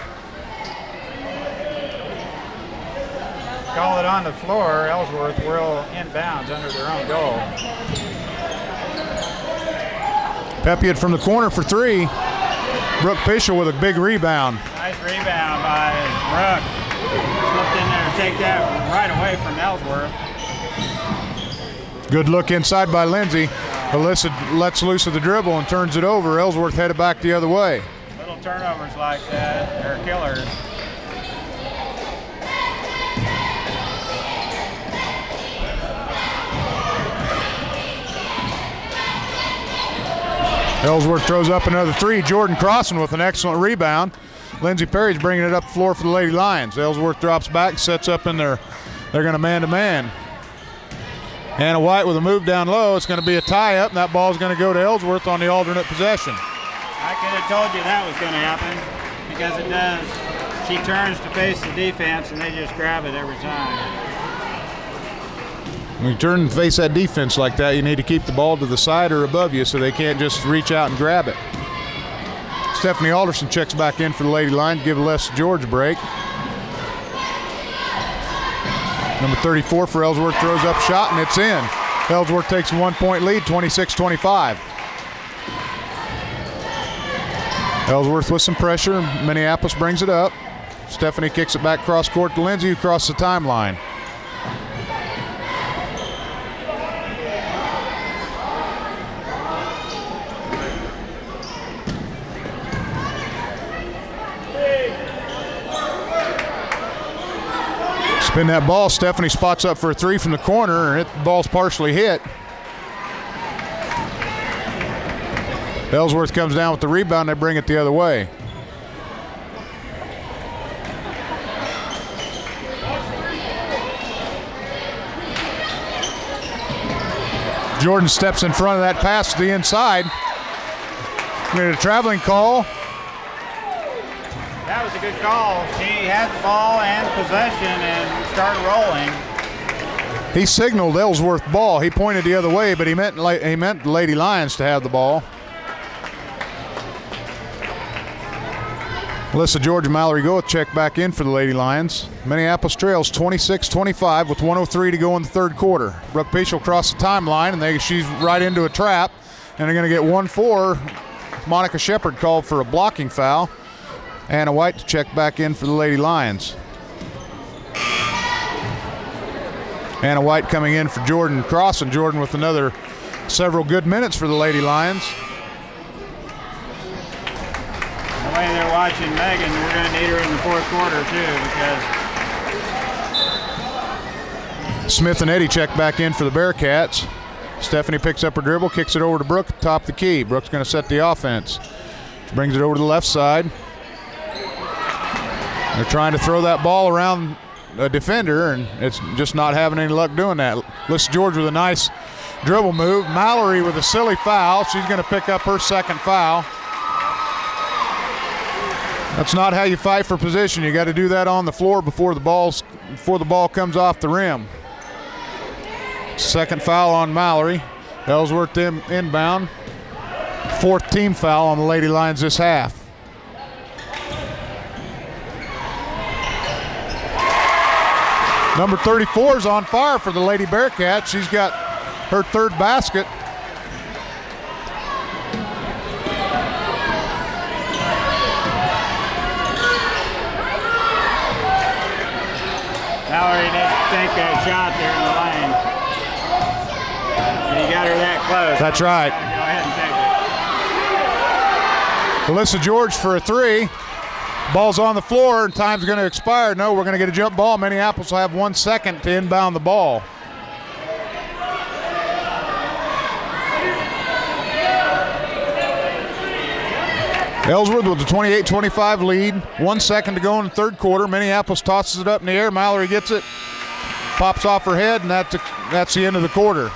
Call it on the floor. Ellsworth will inbounds under their own goal. Pepiot from the corner for three. Brooke Pichel with a big rebound. Nice rebound by Brooke. Slipped in there to take that right away from Ellsworth. Good look inside by Lindsay. Alyssa lets loose of the dribble and turns it over. Ellsworth headed back the other way. Little turnovers like that are killers. Ellsworth throws up another three. Jordan Crossan with an excellent rebound. Lindsey Perry's bringing it up the floor for the Lady Lions. Ellsworth drops back, sets up in there. They're going to man-to-man. Anna White with a move down low. It's going to be a tie-up, and that ball's going to go to Ellsworth on the alternate possession. I could have told you that was going to happen because it does. She turns to face the defense, and they just grab it every time. When you turn and face that defense like that, you need to keep the ball to the side or above you so they can't just reach out and grab it. Stephanie Alderson checks back in for the Lady Line to give Les George a break. Number 34 for Ellsworth throws up shot, and it's in. Ellsworth takes a 1 point lead, 26-25. Ellsworth with some pressure. Minneapolis brings it up. Stephanie kicks it back cross court to Lindsay, who crosses the timeline. Spin that ball. Stephanie spots up for a three from the corner, and the ball's partially hit. Ellsworth comes down with the rebound. They bring it the other way. Jordan steps in front of that pass to the inside. We had a traveling call. That was a good call. She had the ball and possession and started rolling. He signaled Ellsworth ball. He pointed the other way, but he meant the Lady Lions to have the ball. Alyssa George and Mallory Goeth check back in for the Lady Lions. Minneapolis trails 26-25 with 1:03 to go in the third quarter. Brooke Peach will cross the timeline, and she's right into a trap, and they're going to get 1-4. Monica Shepard called for a blocking foul. Anna White to check back in for the Lady Lions. Anna White coming in for Jordan Cross, and Jordan with another several good minutes for the Lady Lions. The way they're watching Megan, we're going to need her in the fourth quarter too, because Smith and Eddie check back in for the Bearcats. Stephanie picks up her dribble, kicks it over to Brooke at the top of the key. Brooke's going to set the offense. She brings it over to the left side. They're trying to throw that ball around a defender, and it's just not having any luck doing that. Alyssa George with a nice dribble move. Mallory with a silly foul. She's going to pick up her second foul. That's not how you fight for position. You got to do that on the floor before the ball comes off the rim. Second foul on Mallory. Ellsworth inbound. Fourth team foul on the Lady Lions this half. Number 34 is on fire for the Lady Bearcats. She's got her third basket. Mallory needs to take that shot there in the lane. And you got her that close. That's right. Go ahead and take it. Alyssa George for a three. Ball's on the floor and time's going to expire. No, we're going to get a jump ball. Minneapolis will have 1 second to inbound the ball. Ellsworth with a 28-25 lead. 1 second to go in the third quarter. Minneapolis tosses it up in the air. Mallory gets it. Pops off her head, and that's the end of the quarter.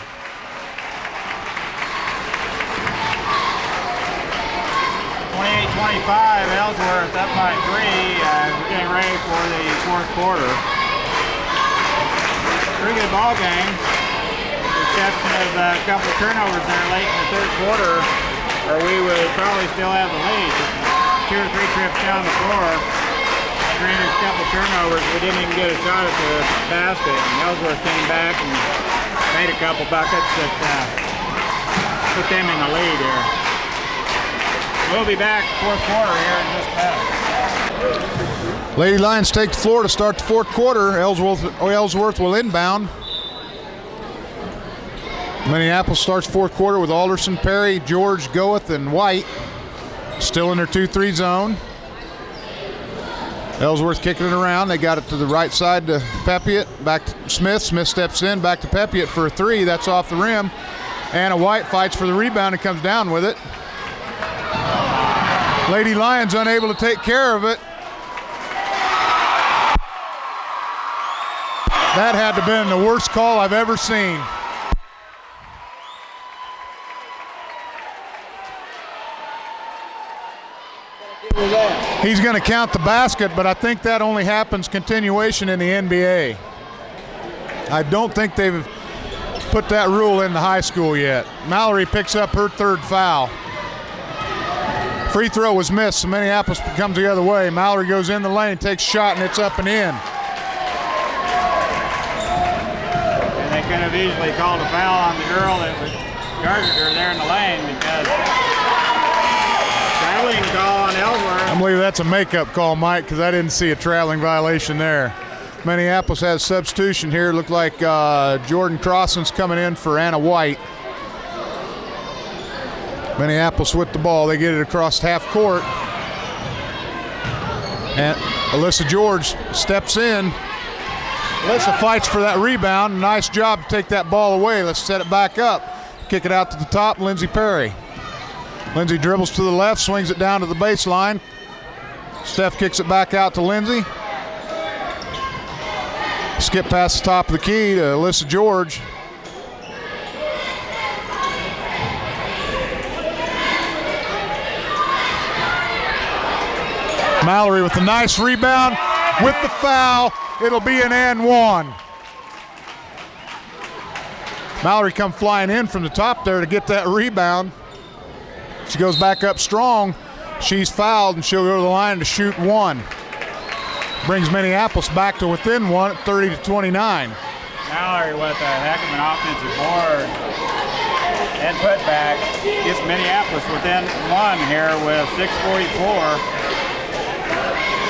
Ellsworth up by 3. We're getting ready for the fourth quarter. Pretty good ball game, with the exception of a couple of turnovers there late in the third quarter, or we would probably still have the lead. 2 or 3 trips down the floor, granted a couple of turnovers, we didn't even get a shot at the basket. And Ellsworth came back and made a couple buckets that put them in the lead here. We'll be back fourth quarter here in just a minute. Lady Lions take the floor to start the fourth quarter. Ellsworth will inbound. Minneapolis starts fourth quarter with Alderson, Perry, George, Goeth, and White still in their 2-3 zone. Ellsworth kicking it around. They got it to the right side to Pepiot. Back to Smith. Smith steps in. Back to Pepiot for a three. That's off the rim. Anna White fights for the rebound and comes down with it. Lady Lions unable to take care of it. That had to have been the worst call I've ever seen. He's going to count the basket, but I think that only happens continuation in the NBA. I don't think they've put that rule in the high school yet. Mallory picks up her third foul. Free throw was missed, so Minneapolis comes the other way. Mallory goes in the lane, takes a shot, and it's up and in. And they could have easily called a foul on the girl that was guarded her there in the lane, because traveling call on Ellsworth. I believe that's a makeup call, Mike, because I didn't see a traveling violation there. Minneapolis has substitution here. Looked like Jordan Crossan's coming in for Anna White. Minneapolis with the ball. They get it across half court. And Alyssa George steps in. Alyssa fights for that rebound. Nice job to take that ball away. Let's set it back up. Kick it out to the top, Lindsey Perry. Lindsey dribbles to the left, swings it down to the baseline. Steph kicks it back out to Lindsey. Skip past the top of the key to Alyssa George. Mallory with a nice rebound with the foul. It'll be an and one. Mallory come flying in from the top there to get that rebound. She goes back up strong. She's fouled, and she'll go to the line to shoot one. Brings Minneapolis back to within one, 30-29. Mallory with a heck of an offensive board and put back. Gets Minneapolis within one here with 6:44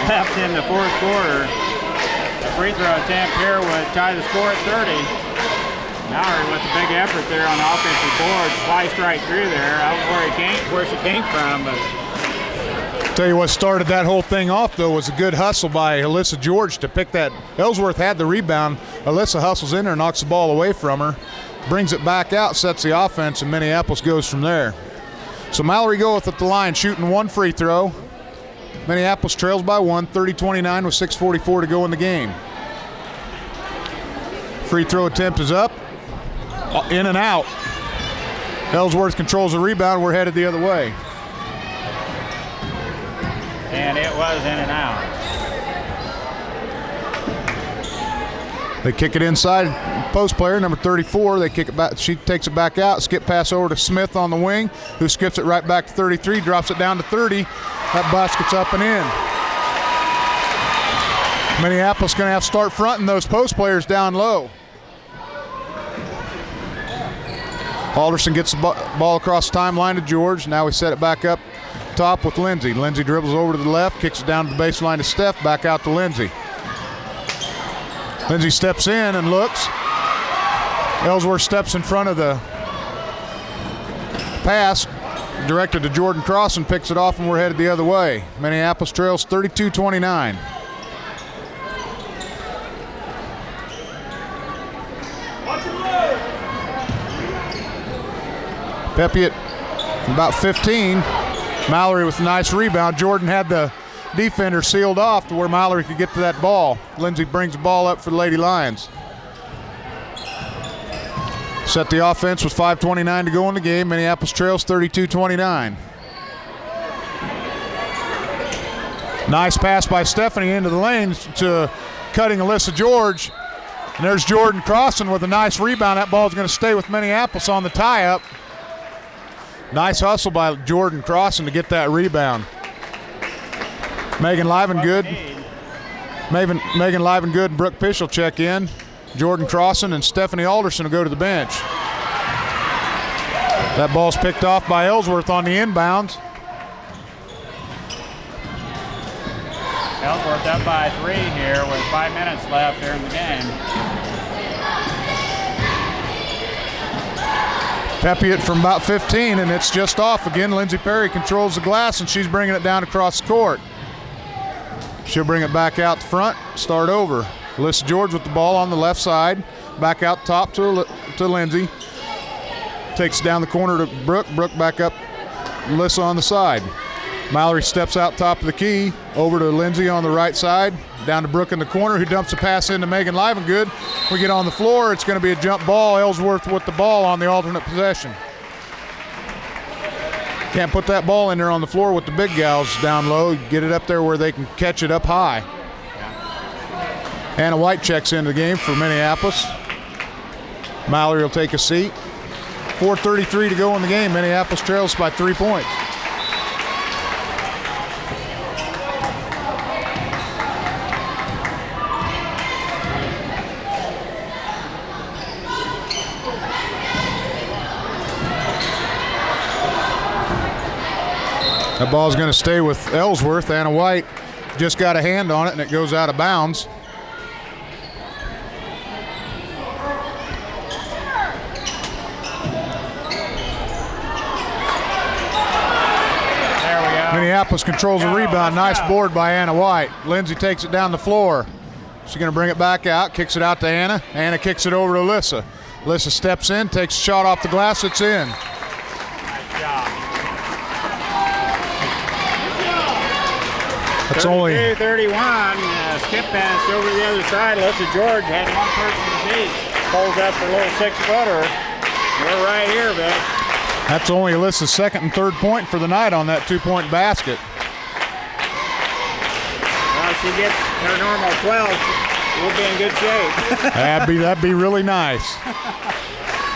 left in the fourth quarter. A free throw attempt here would tie the score at 30. Mallory with a big effort there on the offensive board, sliced right through there. I don't know where she came from, but Tell you what started that whole thing off, though, was a good hustle by Alyssa George to pick that. Ellsworth had the rebound. Alyssa hustles in there, knocks the ball away from her, brings it back out, sets the offense, and Minneapolis goes from there. So Mallory goeth at the line, shooting one free throw. Minneapolis trails by one, 30-29 with 6:44 to go in the game. Free throw attempt is up, in and out. Ellsworth controls the rebound. We're headed the other way. and it was in and out. They kick it inside. Post player, number 34, they kick it back. She takes it back out. Skip pass over to Smith on the wing, who skips it right back to 33, drops it down to 30. That basket's up and in. Minneapolis going to have to start fronting those post players down low. Alderson gets the ball across the timeline to George. Now we set it back up top with Lindsay. Lindsay dribbles over to the left, kicks it down to the baseline to Steph, back out to Lindsay. Lindsay steps in and looks. Ellsworth steps in front of the pass, directed to Jordan Cross, and picks it off, and we're headed the other way. Minneapolis trails 32-29. Pepiot from about 15. Mallory with a nice rebound. Jordan had the defender sealed off to where Mallory could get to that ball. Lindsay brings the ball up for the Lady Lions. Set the offense with 5:29 to go in the game. Minneapolis trails 32-29. Nice pass by Stephanie into the lane to cutting Alyssa George. And there's Jordan Crossan with a nice rebound. That ball's going to stay with Minneapolis on the tie-up. Nice hustle by Jordan Crossan to get that rebound. Megan Livengood and Brooke Pish will check in. Jordan Crossan and Stephanie Alderson will go to the bench. That ball's picked off by Ellsworth on the inbound. Ellsworth up by 3 here with 5 minutes left here in the game. Pepiot from about 15, and it's just off again. Lindsey Perry controls the glass, and she's bringing it down across the court. She'll bring it back out the front, start over. Alyssa George with the ball on the left side. Back out top to Lindsay. Takes it down the corner to Brooke. Brooke back up, Alyssa on the side. Mallory steps out top of the key, over to Lindsay on the right side. Down to Brooke in the corner, who dumps a pass into Megan Livengood. We get on the floor. It's going to be a jump ball. Ellsworth with the ball on the alternate possession. Can't put that ball in there on the floor with the big gals down low. Get it up there where they can catch it up high. Anna White checks into the game for Minneapolis. Mallory will take a seat. 4:33 to go in the game. Minneapolis trails by 3 points. That ball's going to stay with Ellsworth. Anna White just got a hand on it, and it goes out of bounds. There we go. Minneapolis controls the rebound. Nice board by Anna White. Lindsay takes it down the floor. She's going to bring it back out, kicks it out to Anna. Anna kicks it over to Alyssa. Alyssa steps in, takes a shot off the glass. It's in. Nice job. That's only 32-31. Skip pass over to the other side. Alyssa George had one person to beat. Pulls up her little 6-footer. We're right here, Vic. That's only Alyssa's second and third point for the night on that 2-point basket. Well, she gets her normal 12. We'll be in good shape. That'd be really nice.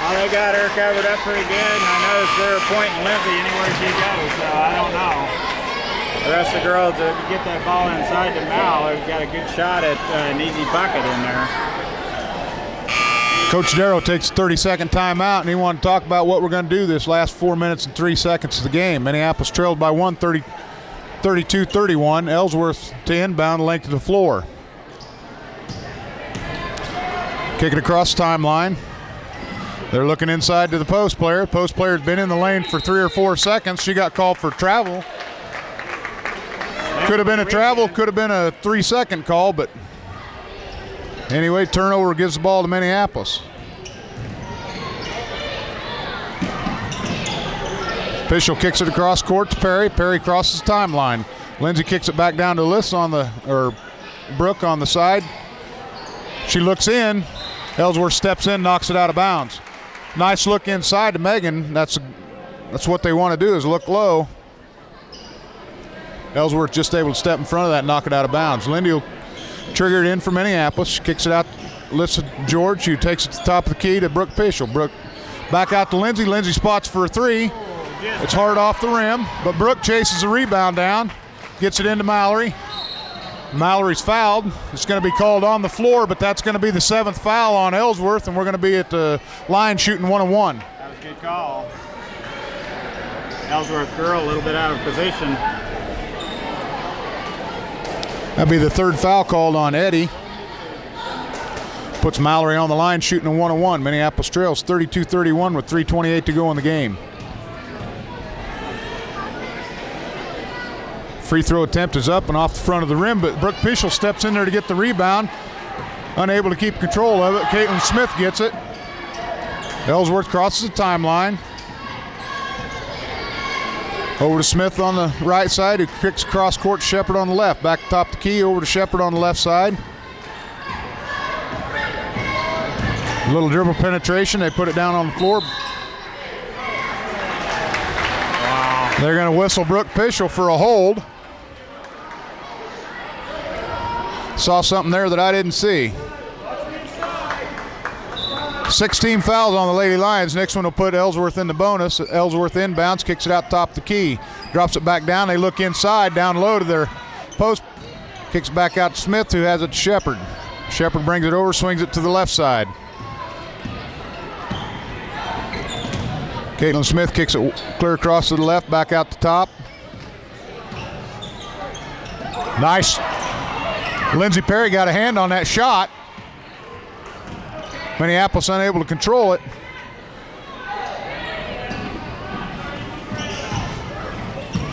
Well, they got her covered up pretty good, and I noticed they're pointing Lindsay anywhere she goes, so I don't know. The rest of the girls, if you get that ball inside the Mal, they've got a good shot at an easy bucket in there. Coach Darrow takes a 30-second timeout, and he wanted to talk about what we're going to do this last 4 minutes and 3 seconds of the game. Minneapolis trailed by 32-31. Ellsworth to inbound, length of the floor. Kick it across the timeline. They're looking inside to the post player. Post player's been in the lane for 3 or 4 seconds. She got called for travel. Could have been a travel, could have been a 3-second call, but anyway, turnover gives the ball to Minneapolis. Official kicks it across court to Perry. Perry crosses the timeline. Lindsay kicks it back down to Brooke on the side. She looks in. Ellsworth steps in, knocks it out of bounds. Nice look inside to Megan. That's what they want to do, is look low. Ellsworth just able to step in front of that and knock it out of bounds. Lindy will trigger it in for Minneapolis. She kicks it out, lifts it to George, who takes it to the top of the key to Brooke Pischel. Brooke back out to Lindsay. Lindsay spots for a 3. It's hard off the rim, but Brooke chases the rebound down, gets it into Mallory. Mallory's fouled. It's going to be called on the floor, but that's going to be the 7th foul on Ellsworth, and we're going to be at the line shooting 1-on-1. That was a good call. Ellsworth girl a little bit out of position. That'd be the 3rd foul called on Eddie. Puts Mallory on the line shooting a 1-on-1. Minneapolis trails 32-31 with 3:28 to go in the game. Free throw attempt is up and off the front of the rim, but Brooke Pischel steps in there to get the rebound. Unable to keep control of it. Caitlin Smith gets it. Ellsworth crosses the timeline. Over to Smith on the right side, who kicks across court to Shepard on the left. Back top the key, over to Shepard on the left side. A little dribble penetration. They put it down on the floor. Wow. They're going to whistle Brooke Pischel for a hold. Saw something there that I didn't see. 16 fouls on the Lady Lions. Next one will put Ellsworth in the bonus. Ellsworth inbounds, kicks it out top the key. Drops it back down. They look inside, down low to their post. Kicks it back out to Smith, who has it to Shepard. Shepard brings it over, swings it to the left side. Caitlin Smith kicks it clear across to the left, back out the top. Nice. Lindsay Perry got a hand on that shot. Minneapolis unable to control it.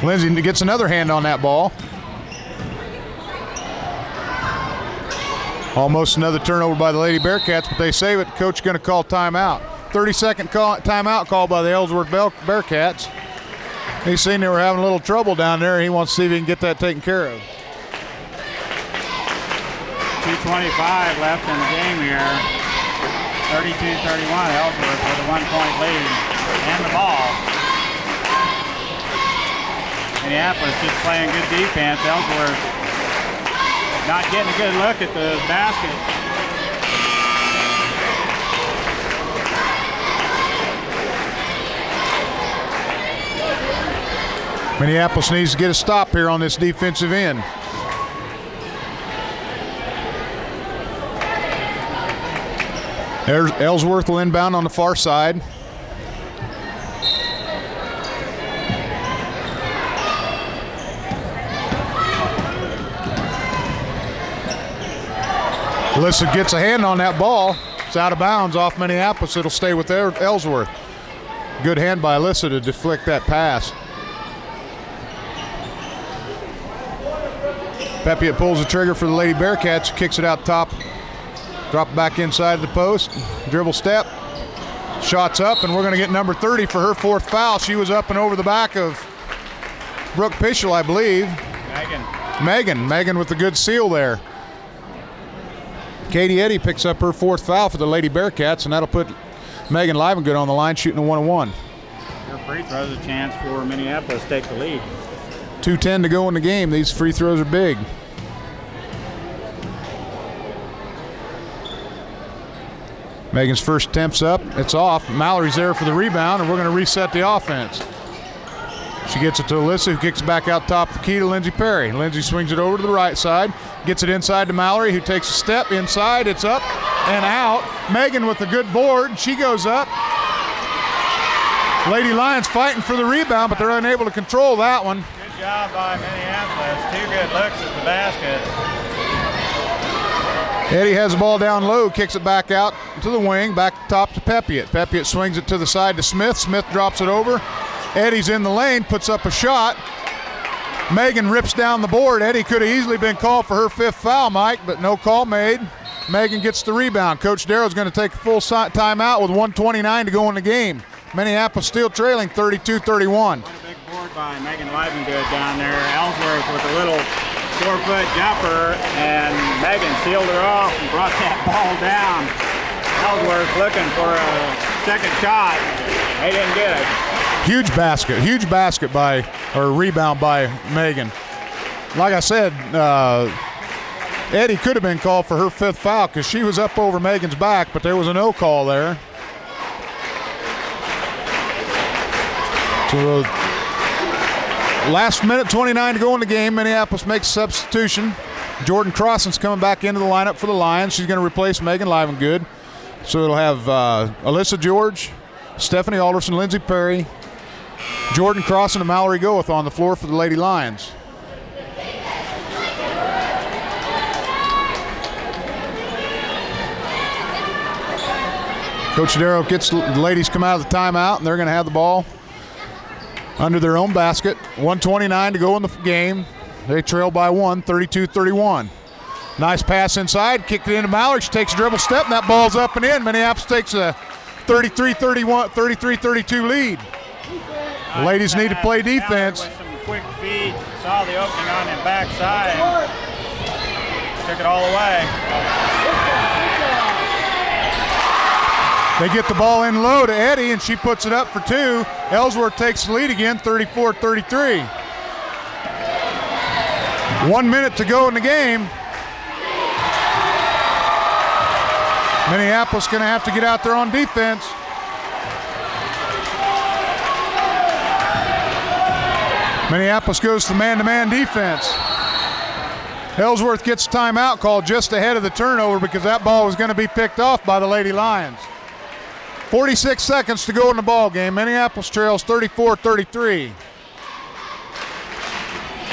Lindsay gets another hand on that ball. Almost another turnover by the Lady Bearcats, but they save it. Coach going to call timeout. 30-second timeout call by the Ellsworth Bearcats. He's seen they were having a little trouble down there. He wants to see if he can get that taken care of. 2:25 left in the game here. 32-31, Ellsworth with a 1-point lead and the ball. Minneapolis just playing good defense. Ellsworth not getting a good look at the basket. Minneapolis needs to get a stop here on this defensive end. There's Ellsworth will inbound on the far side. Alyssa gets a hand on that ball. It's out of bounds off Minneapolis. It'll stay with Ellsworth. Good hand by Alyssa to deflect that pass. Pepiot pulls the trigger for the Lady Bearcats, kicks it out top. Drop back inside the post, dribble step, shots up, and we're going to get number 30 for her 4th foul. She was up and over the back of Brooke Pischel, I believe. Megan with a good seal there. Katie Eddy picks up her 4th foul for the Lady Bearcats, and that'll put Megan Livengood on the line shooting a 1-on-1. Your free throws a chance for Minneapolis to take the lead. 2:10 to go in the game. These free throws are big. Megan's first attempt's up. It's off. Mallory's there for the rebound, and we're going to reset the offense. She gets it to Alyssa, who kicks it back out top of the key to Lindsey Perry. Lindsey swings it over to the right side, gets it inside to Mallory, who takes a step inside. It's up and out. Megan with a good board. She goes up. Lady Lions fighting for the rebound, but they're unable to control that one. Good job by Minneapolis. 2 good looks at the basket. Eddie has the ball down low, kicks it back out to the wing, back top to Pepiot. Pepiot swings it to the side to Smith. Smith drops it over. Eddie's in the lane, puts up a shot. Megan rips down the board. Eddie could have easily been called for her 5th foul, Mike, but no call made. Megan gets the rebound. Coach Darrow's going to take a full timeout with 1:29 to go in the game. Minneapolis still trailing 32-31. What a big board by Megan Livengood down there. Ellsworth with a little 4-foot jumper, and Megan sealed her off and brought that ball down. Ellsworth looking for a second shot. They didn't get it. Huge basket by, or rebound by Megan. Like I said, Eddie could have been called for her 5th foul because she was up over Megan's back, but there was a no call there. So last minute, 29 to go in the game. Minneapolis makes a substitution. Jordan Crossan's coming back into the lineup for the Lions. She's going to replace Megan Livengood. So it'll have Alyssa George, Stephanie Alderson, Lindsey Perry, Jordan Crossan, and Mallory Goeth on the floor for the Lady Lions. Coach Darrow gets the ladies come out of the timeout, and they're going to have the ball under their own basket. 1:29 to go in the game. They trail by 1, 32-31. Nice pass inside, kicked it into Mallory. She takes a dribble step, and that ball's up and in. Minneapolis takes a 33-32 lead. The ladies need to play defense. With some quick feet, saw the opening on the backside, took it all away. They get the ball in low to Eddie, and she puts it up for 2. Ellsworth takes the lead again, 34-33. 1 minute to go in the game. Minneapolis going to have to get out there on defense. Minneapolis goes to man-to-man defense. Ellsworth gets a timeout called just ahead of the turnover because that ball was going to be picked off by the Lady Lions. 46 seconds to go in the ball game. Minneapolis trails 34-33.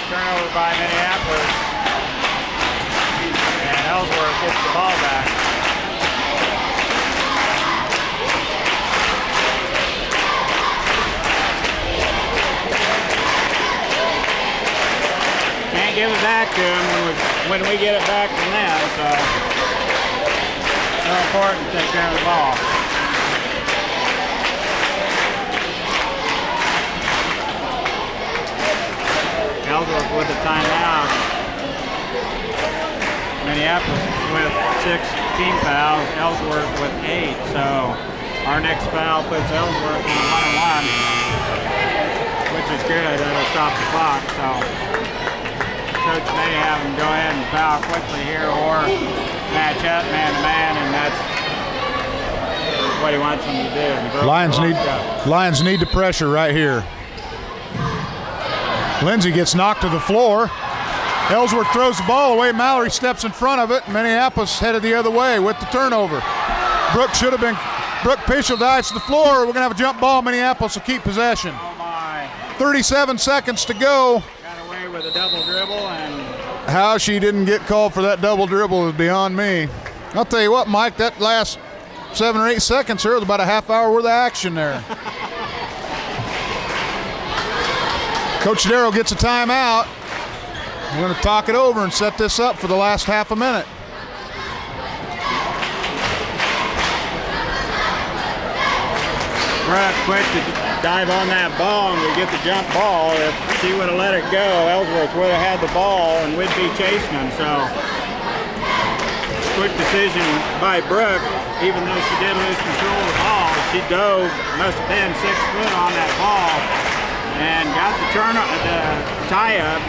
Turnover by Minneapolis. And Ellsworth gets the ball back. Can't give it back to them when we get it back from them, so important to take care of the ball. Ellsworth with a timeout. Minneapolis with 6 team fouls, Ellsworth with 8. So our next foul puts Ellsworth in 1-1, which is good. That'll stop the clock. So Coach may have him go ahead and foul quickly here or match up man-to-man, and that's what he wants them to do. Lions need the pressure right here. Lindsey gets knocked to the floor. Ellsworth throws the ball away. Mallory steps in front of it. Minneapolis headed the other way with the turnover. Brooke Pischel dives to the floor. We're going to have a jump ball. Minneapolis will keep possession. Oh my. 37 seconds to go. Got away with a double dribble, and How she didn't get called for that double dribble is beyond me. I'll tell you what, Mike, that last 7 or 8 seconds here was about a half hour worth of action there. Coach Darrow gets a timeout. We're going to talk it over and set this up for the last half a minute. Brooke quick to dive on that ball and we get the jump ball. If she would have let it go, Ellsworth would have had the ball and we'd be chasing them. So quick decision by Brooke. Even though she did lose control of the ball, she dove, must have been 6 foot on that ball and got the tie up.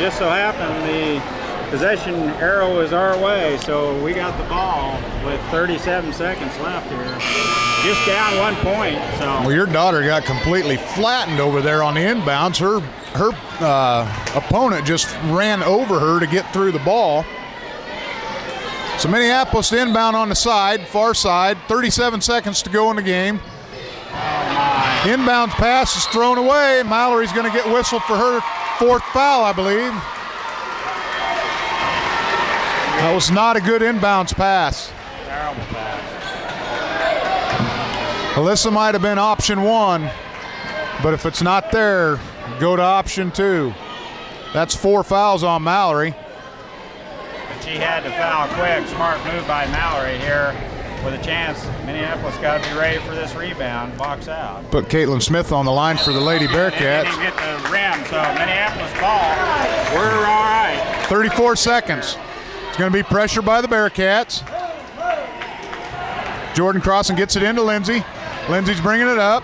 Just so happened the possession arrow is our way, so we got the ball with 37 seconds left here. Just down 1 point. So. Well, your daughter got completely flattened over there on the inbounds. Her opponent just ran over her to get through the ball. So Minneapolis inbound on the side, far side, 37 seconds to go in the game. Inbound pass is thrown away. Mallory's going to get whistled for her 4th foul, I believe. That was not a good inbounds pass. Terrible pass. Alyssa might have been option 1, but if it's not there, go to option 2. That's 4 fouls on Mallory. But she had to foul quick. Smart move by Mallory here with a chance. Minneapolis got to be ready for this rebound. Box out. Put Caitlin Smith on the line for the Lady Bearcats. They didn't get the rim, so Minneapolis ball. We're all right. 34 seconds. It's going to be pressure by the Bearcats. Jordan Crossan gets it into Lindsay. Lindsay's bringing it up.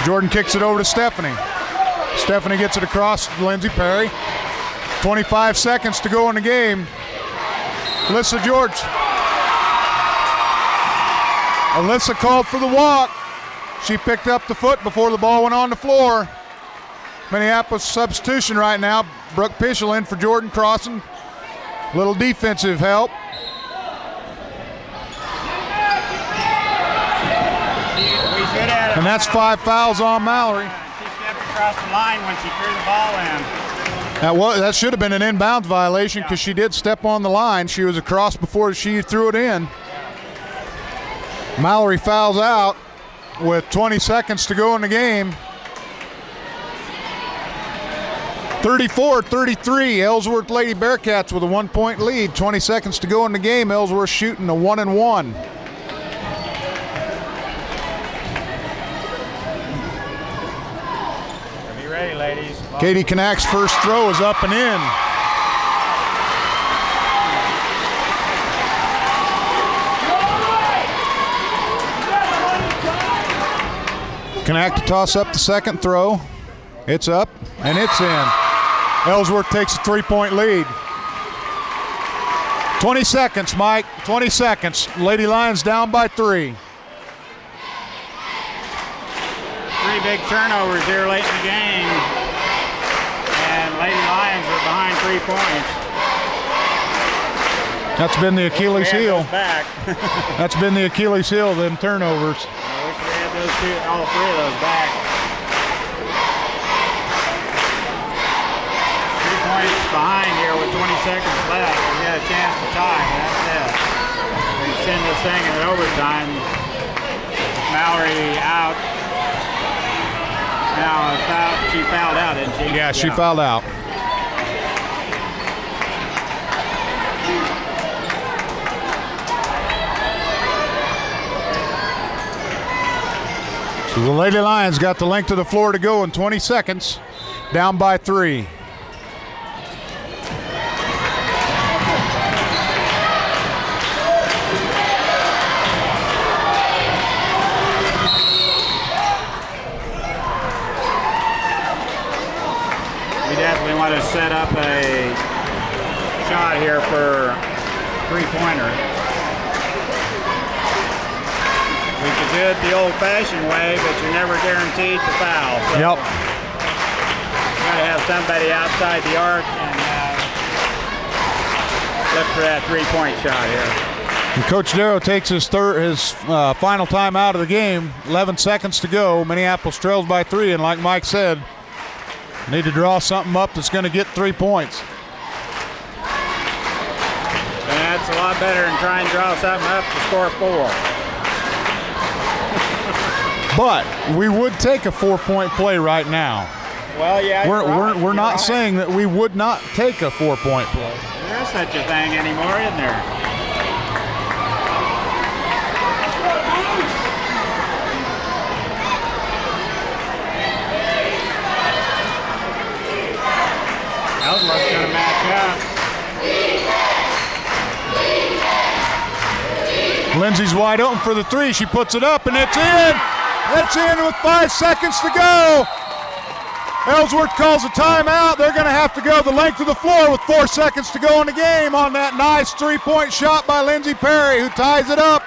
Jordan kicks it over to Stephanie. Stephanie gets it across to Lindsay Perry. 25 seconds to go in the game. Alyssa George. Alyssa called for the walk. She picked up the foot before the ball went on the floor. Minneapolis substitution right now. Brooke Pischel in for Jordan Crossan. Little defensive help. And that's 5 fouls on Mallory. She stepped across the line when she threw the ball in. That should have been an inbounds violation because she did step on the line. She was across before she threw it in. Mallory fouls out with 20 seconds to go in the game. 34-33, Ellsworth Lady Bearcats with a 1-point lead. 20 seconds to go in the game. Ellsworth shooting a 1-and-1. Be ready, ladies. Katie Knak's first throw is up and in. Knack to toss up the second throw. It's up and it's in. Ellsworth takes a 3-point lead. 20 seconds, Mike. 20 seconds. Lady Lions down by 3. 3 big turnovers here late in the game. And Lady Lions are behind 3 points. That's been the Achilles heel. Back. That's been the Achilles heel, them turnovers. I wish we had those all 3 of those back. 3 points behind here with 20 seconds left. We got a chance to tie, and that's it. We send this thing in overtime. Mallory out. Now she fouled out, didn't she? Yeah, she fouled out. So the Lady Lions got the length of the floor to go in 20 seconds, down by 3. We definitely want to set up a shot here for 3-pointer. We could do it the old-fashioned way, but you're never guaranteed to foul. So Yep. You got to have somebody outside the arc and look for that 3-point shot here. And Coach Darrow takes his final time out of the game. 11 seconds to go. Minneapolis trails by 3, and like Mike said, need to draw something up that's going to get 3 points. And that's a lot better than trying to draw something up to score 4. But we would take a 4-point play right now. Well, yeah, We're not saying that we would not take a 4-point play. There is such a thing anymore, isn't there? Ellsworth's going to match up. Lindsay's wide open for the 3. She puts it up, and it's in. It's in with 5 seconds to go. Ellsworth calls a timeout. They're going to have to go the length of the floor with 4 seconds to go in the game on that nice three-point shot by Lindsey Perry, who ties it up.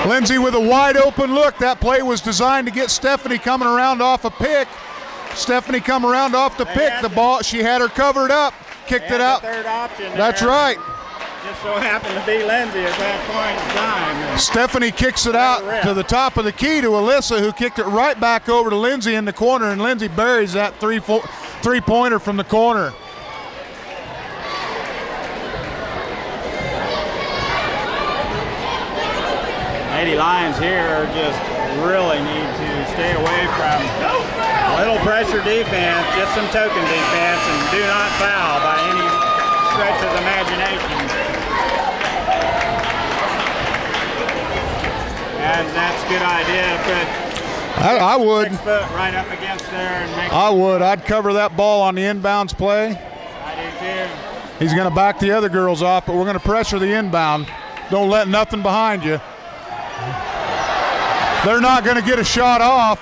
Lindsey with a wide open look. That play was designed to get Stephanie coming around off a pick. Stephanie come around off the pick. The ball, she had her covered up, kicked it out. Third option there. That's right. Just so happened to be Lindsey at that point in time. Stephanie kicks it out to the top of the key to Alyssa, who kicked it right back over to Lindsey in the corner, and Lindsey buries that three-pointer from the corner. Lady Lions here just really need to stay away from a little pressure defense, just some token defense, and do not foul by any stretch of the imagination. And that's a good idea to put I would. 6 foot right up against there and make I would. I'd cover that ball on the inbounds play. I do too. He's going to back the other girls off, but we're going to pressure the inbound. Don't let nothing behind you. They're not going to get a shot off.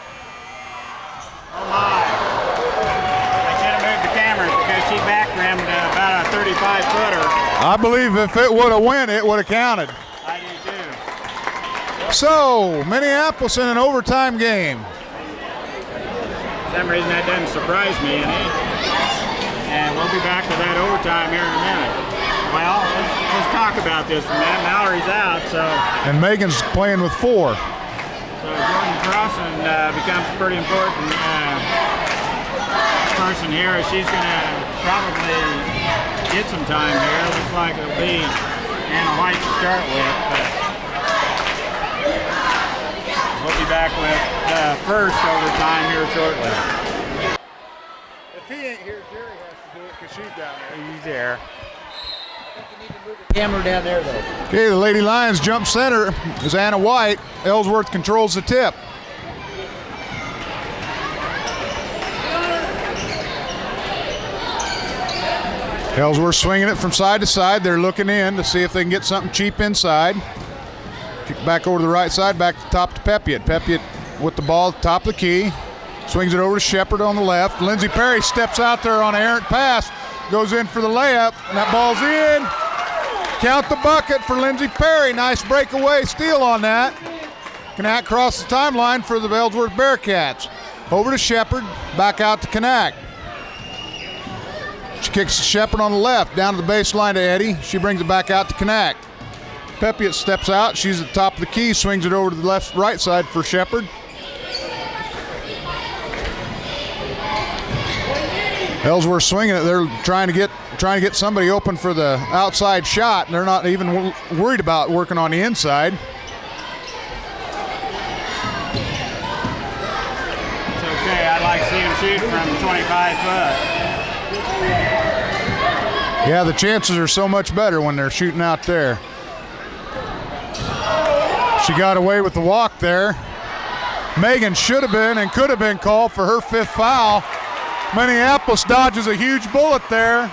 Oh my. I should have moved the camera because she back rimmed about a 35-footer. I believe if it would have went, it would have counted. I do too. So, Minneapolis in an overtime game. For some reason that doesn't surprise me any. And we'll be back to that overtime here in a minute. Well, let's talk about this from that. Mallory's out, so. And Megan's playing with 4. So Jordan Crossan becomes a pretty important person here. She's going to probably get some time here. Looks like it'll be Anna White to start with, but we'll be back with first overtime here shortly. If he ain't here, Jerry has to do it because she's down there. He's there. Camera down there, though. Okay, the Lady Lions jump center is Anna White. Ellsworth controls the tip. Ellsworth swinging it from side to side. They're looking in to see if they can get something cheap inside. Kick back over to the right side, back to top to Pepiot. Pepiot with the ball at the top of the key. Swings it over to Shepard on the left. Lindsey Perry steps out there on an errant pass. Goes in for the layup, and that ball's in. Count the bucket for Lindsey Perry. Nice breakaway steal on that. Knack crosses the timeline for the Ellsworth Bearcats. Over to Shepard, back out to Knack. She kicks to Shepard on the left, down to the baseline to Eddie. She brings it back out to Knack. Pepiot steps out. She's at the top of the key, swings it over to the right side for Shepard. Ellsworth swinging it. They're trying to get somebody open for the outside shot. They're not even worried about working on the inside. It's okay. I'd like to see him shoot from 25 foot. Yeah, the chances are so much better when they're shooting out there. She got away with the walk there. Megan should have been and could have been called for her 5th foul. Minneapolis dodges a huge bullet there.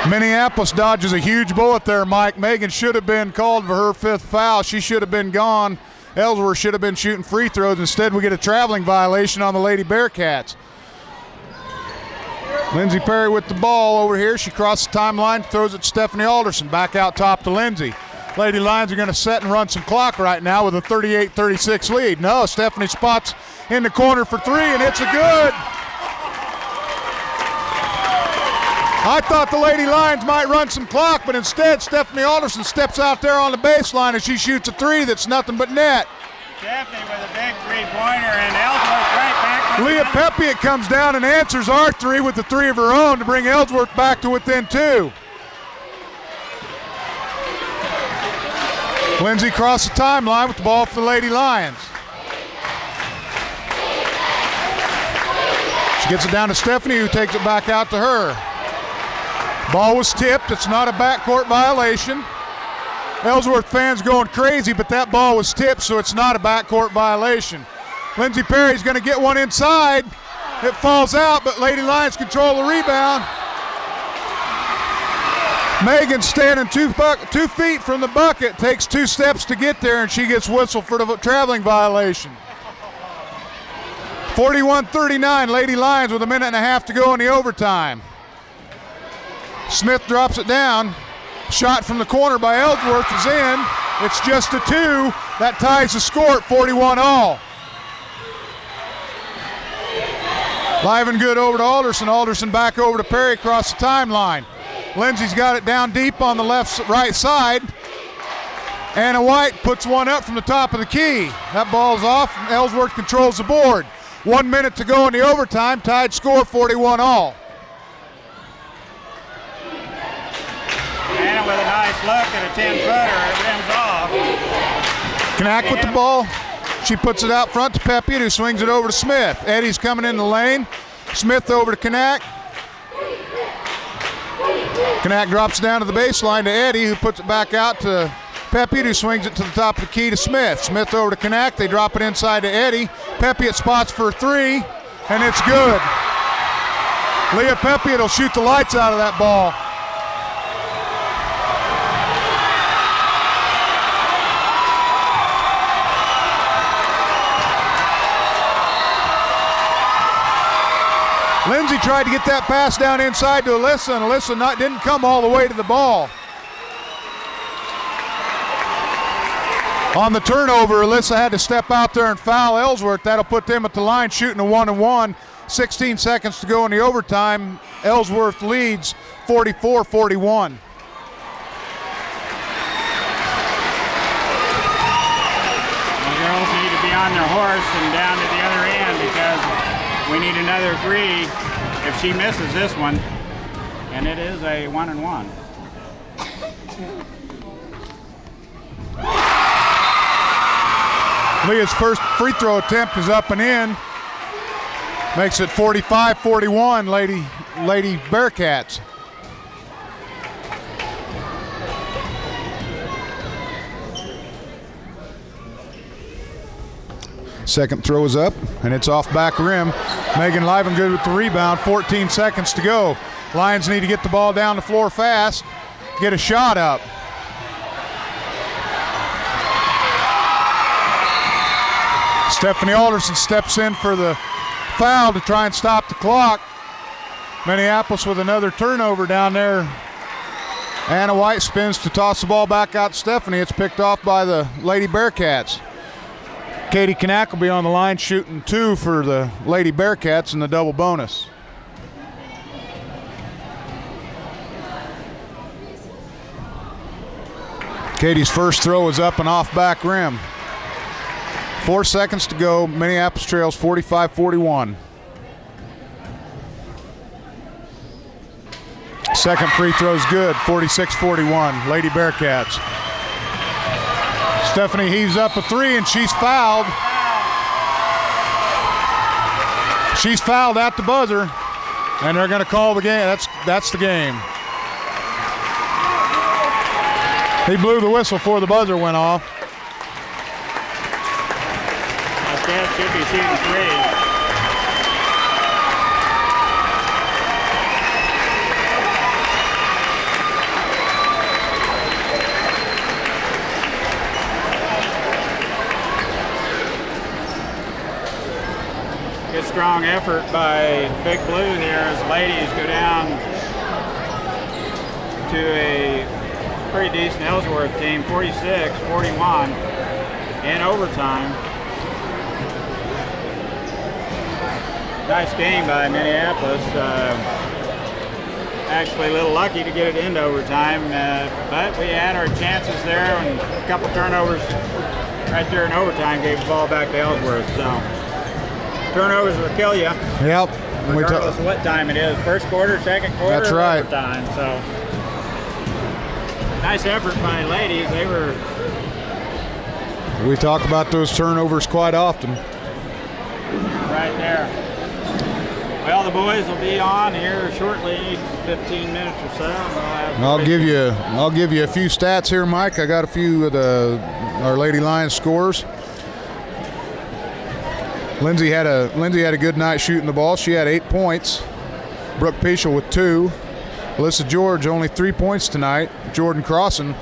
Minneapolis dodges a huge bullet there, Mike. Megan should have been called for her 5th foul. She should have been gone. Ellsworth should have been shooting free throws. Instead, we get a traveling violation on the Lady Bearcats. Lindsey Perry with the ball over here. She crosses the timeline, throws it to Stephanie Alderson. Back out top to Lindsey. Lady Lions are going to set and run some clock right now with a 38-36 lead. No, Stephanie spots in the corner for 3, and it's a good. I thought the Lady Lions might run some clock, but instead Stephanie Alderson steps out there on the baseline and she shoots a 3 that's nothing but net. Stephanie with a big three-pointer, and Ellsworth right back. Leah Pepiot comes down and answers our 3 with the 3 of her own to bring Ellsworth back to within 2. Lindsey crosses the timeline with the ball for the Lady Lions. She gets it down to Stephanie, who takes it back out to her. Ball was tipped. It's not a backcourt violation. Ellsworth fans going crazy, but that ball was tipped, so it's not a backcourt violation. Lindsey Perry's going to get one inside. It falls out, but Lady Lions control the rebound. Megan standing 2 feet from the bucket, takes 2 steps to get there, and she gets whistled for the traveling violation. 41-39, Lady Lions with 1.5 minutes to go in the overtime. Smith drops it down. Shot from the corner by Ellsworth is in. It's just a 2. That ties the score at 41-all. Live and good over to Alderson. Alderson back over to Perry across the timeline. Lindsay's got it down deep on the right side. Anna White puts one up from the top of the key. That ball's off. Ellsworth controls the board. 1 minute to go in the overtime. Tied score 41-all. Anna with a nice look at a 10-footer. It rims off. Knack with the ball. She puts it out front to Pepe, who swings it over to Smith. Eddie's coming in the lane. Smith over to Knack. Knack drops down to the baseline to Eddie, who puts it back out to Pepe, who swings it to the top of the key to Smith. Smith over to Knack. They drop it inside to Eddie. Pepe at spots for a 3, and it's good. Leah Pepe will shoot the lights out of that ball. Lindsay tried to get that pass down inside to Alyssa, and Alyssa didn't come all the way to the ball. On the turnover, Alyssa had to step out there and foul Ellsworth. That'll put them at the line shooting a 1-and-1. 16 seconds to go in the overtime. Ellsworth leads 44-41. The girls need to be on their horse and down to the other end because we need another 3 if she misses this one, and it is a 1-and-1. Leah's first free throw attempt is up and in. Makes it 45-41, Lady Bearcats. Second throw is up, and it's off back rim. Megan Livengood with the rebound, 14 seconds to go. Lions need to get the ball down the floor fast, get a shot up. Stephanie Alderson steps in for the foul to try and stop the clock. Minneapolis with another turnover down there. Anna White spins to toss the ball back out to Stephanie. It's picked off by the Lady Bearcats. Katie Knack will be on the line shooting 2 for the Lady Bearcats in the double bonus. Katie's first throw is up and off back rim. 4 seconds to go. Minneapolis trails 45-41. Second free throw's good. 46-41. Lady Bearcats. Stephanie heaves up a 3 and she's fouled. She's fouled at the buzzer, and they're going to call the game. That's the game. He blew the whistle before the buzzer went off. Instead, should be shooting 3. Good strong effort by Big Blue here as the ladies go down to a pretty decent Ellsworth team, 46-41 in overtime. Nice game by Minneapolis. Actually a little lucky to get it into overtime, but we had our chances there, and a couple turnovers right there in overtime gave the ball back to Ellsworth. So turnovers will kill you. Yep. Regardless of what time it is, first quarter, second quarter, that's right. Overtime. So nice effort by the ladies. They were. We talk about those turnovers quite often. Right there. Well, the boys will be on here shortly, 15 minutes or so. I'll give you a few stats here, Mike. I got a few of our Lady Lions scores. Lindsay had a good night shooting the ball. She had 8 points. Brooke Peschel with 2. Alyssa George, only 3 points tonight. Jordan Crossan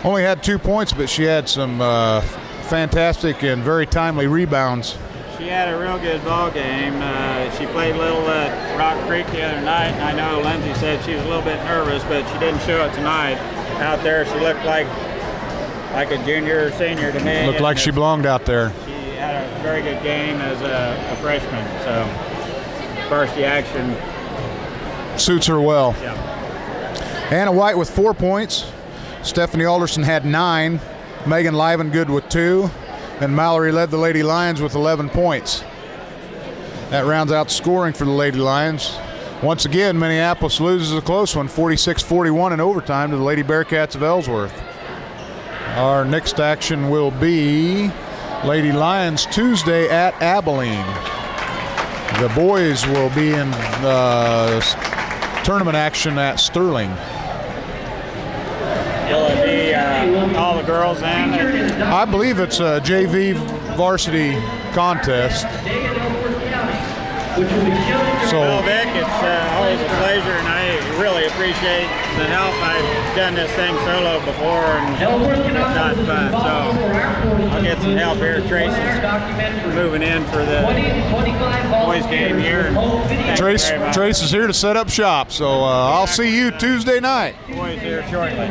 only had 2 points, but she had some fantastic and very timely rebounds. She had a real good ball game. She played little at Rock Creek the other night, and I know Lindsay said she was a little bit nervous, but she didn't show it tonight. Out there, she looked like a junior or senior to me. Looked like she belonged out there. She had a very good game as a freshman, so varsity action suits her well. Yeah. Anna White with 4 points. Stephanie Alderson had 9. Megan Livengood with 2. And Mallory led the Lady Lions with 11 points. That rounds out scoring for the Lady Lions. Once again, Minneapolis loses a close one, 46-41 in overtime to the Lady Bearcats of Ellsworth. Our next action will be Lady Lions Tuesday at Abilene. The boys will be in tournament action at Sterling. Will it be all the girls in? I believe it's a JV varsity contest. Well, Vic, it's always a pleasure, and I really appreciate the help. I've done this thing solo before, and it's not fun. So I'll get some help here. Tracy's moving in for the boys game here. Trace is here to set up shop, so I'll see you Tuesday night. Boys here shortly.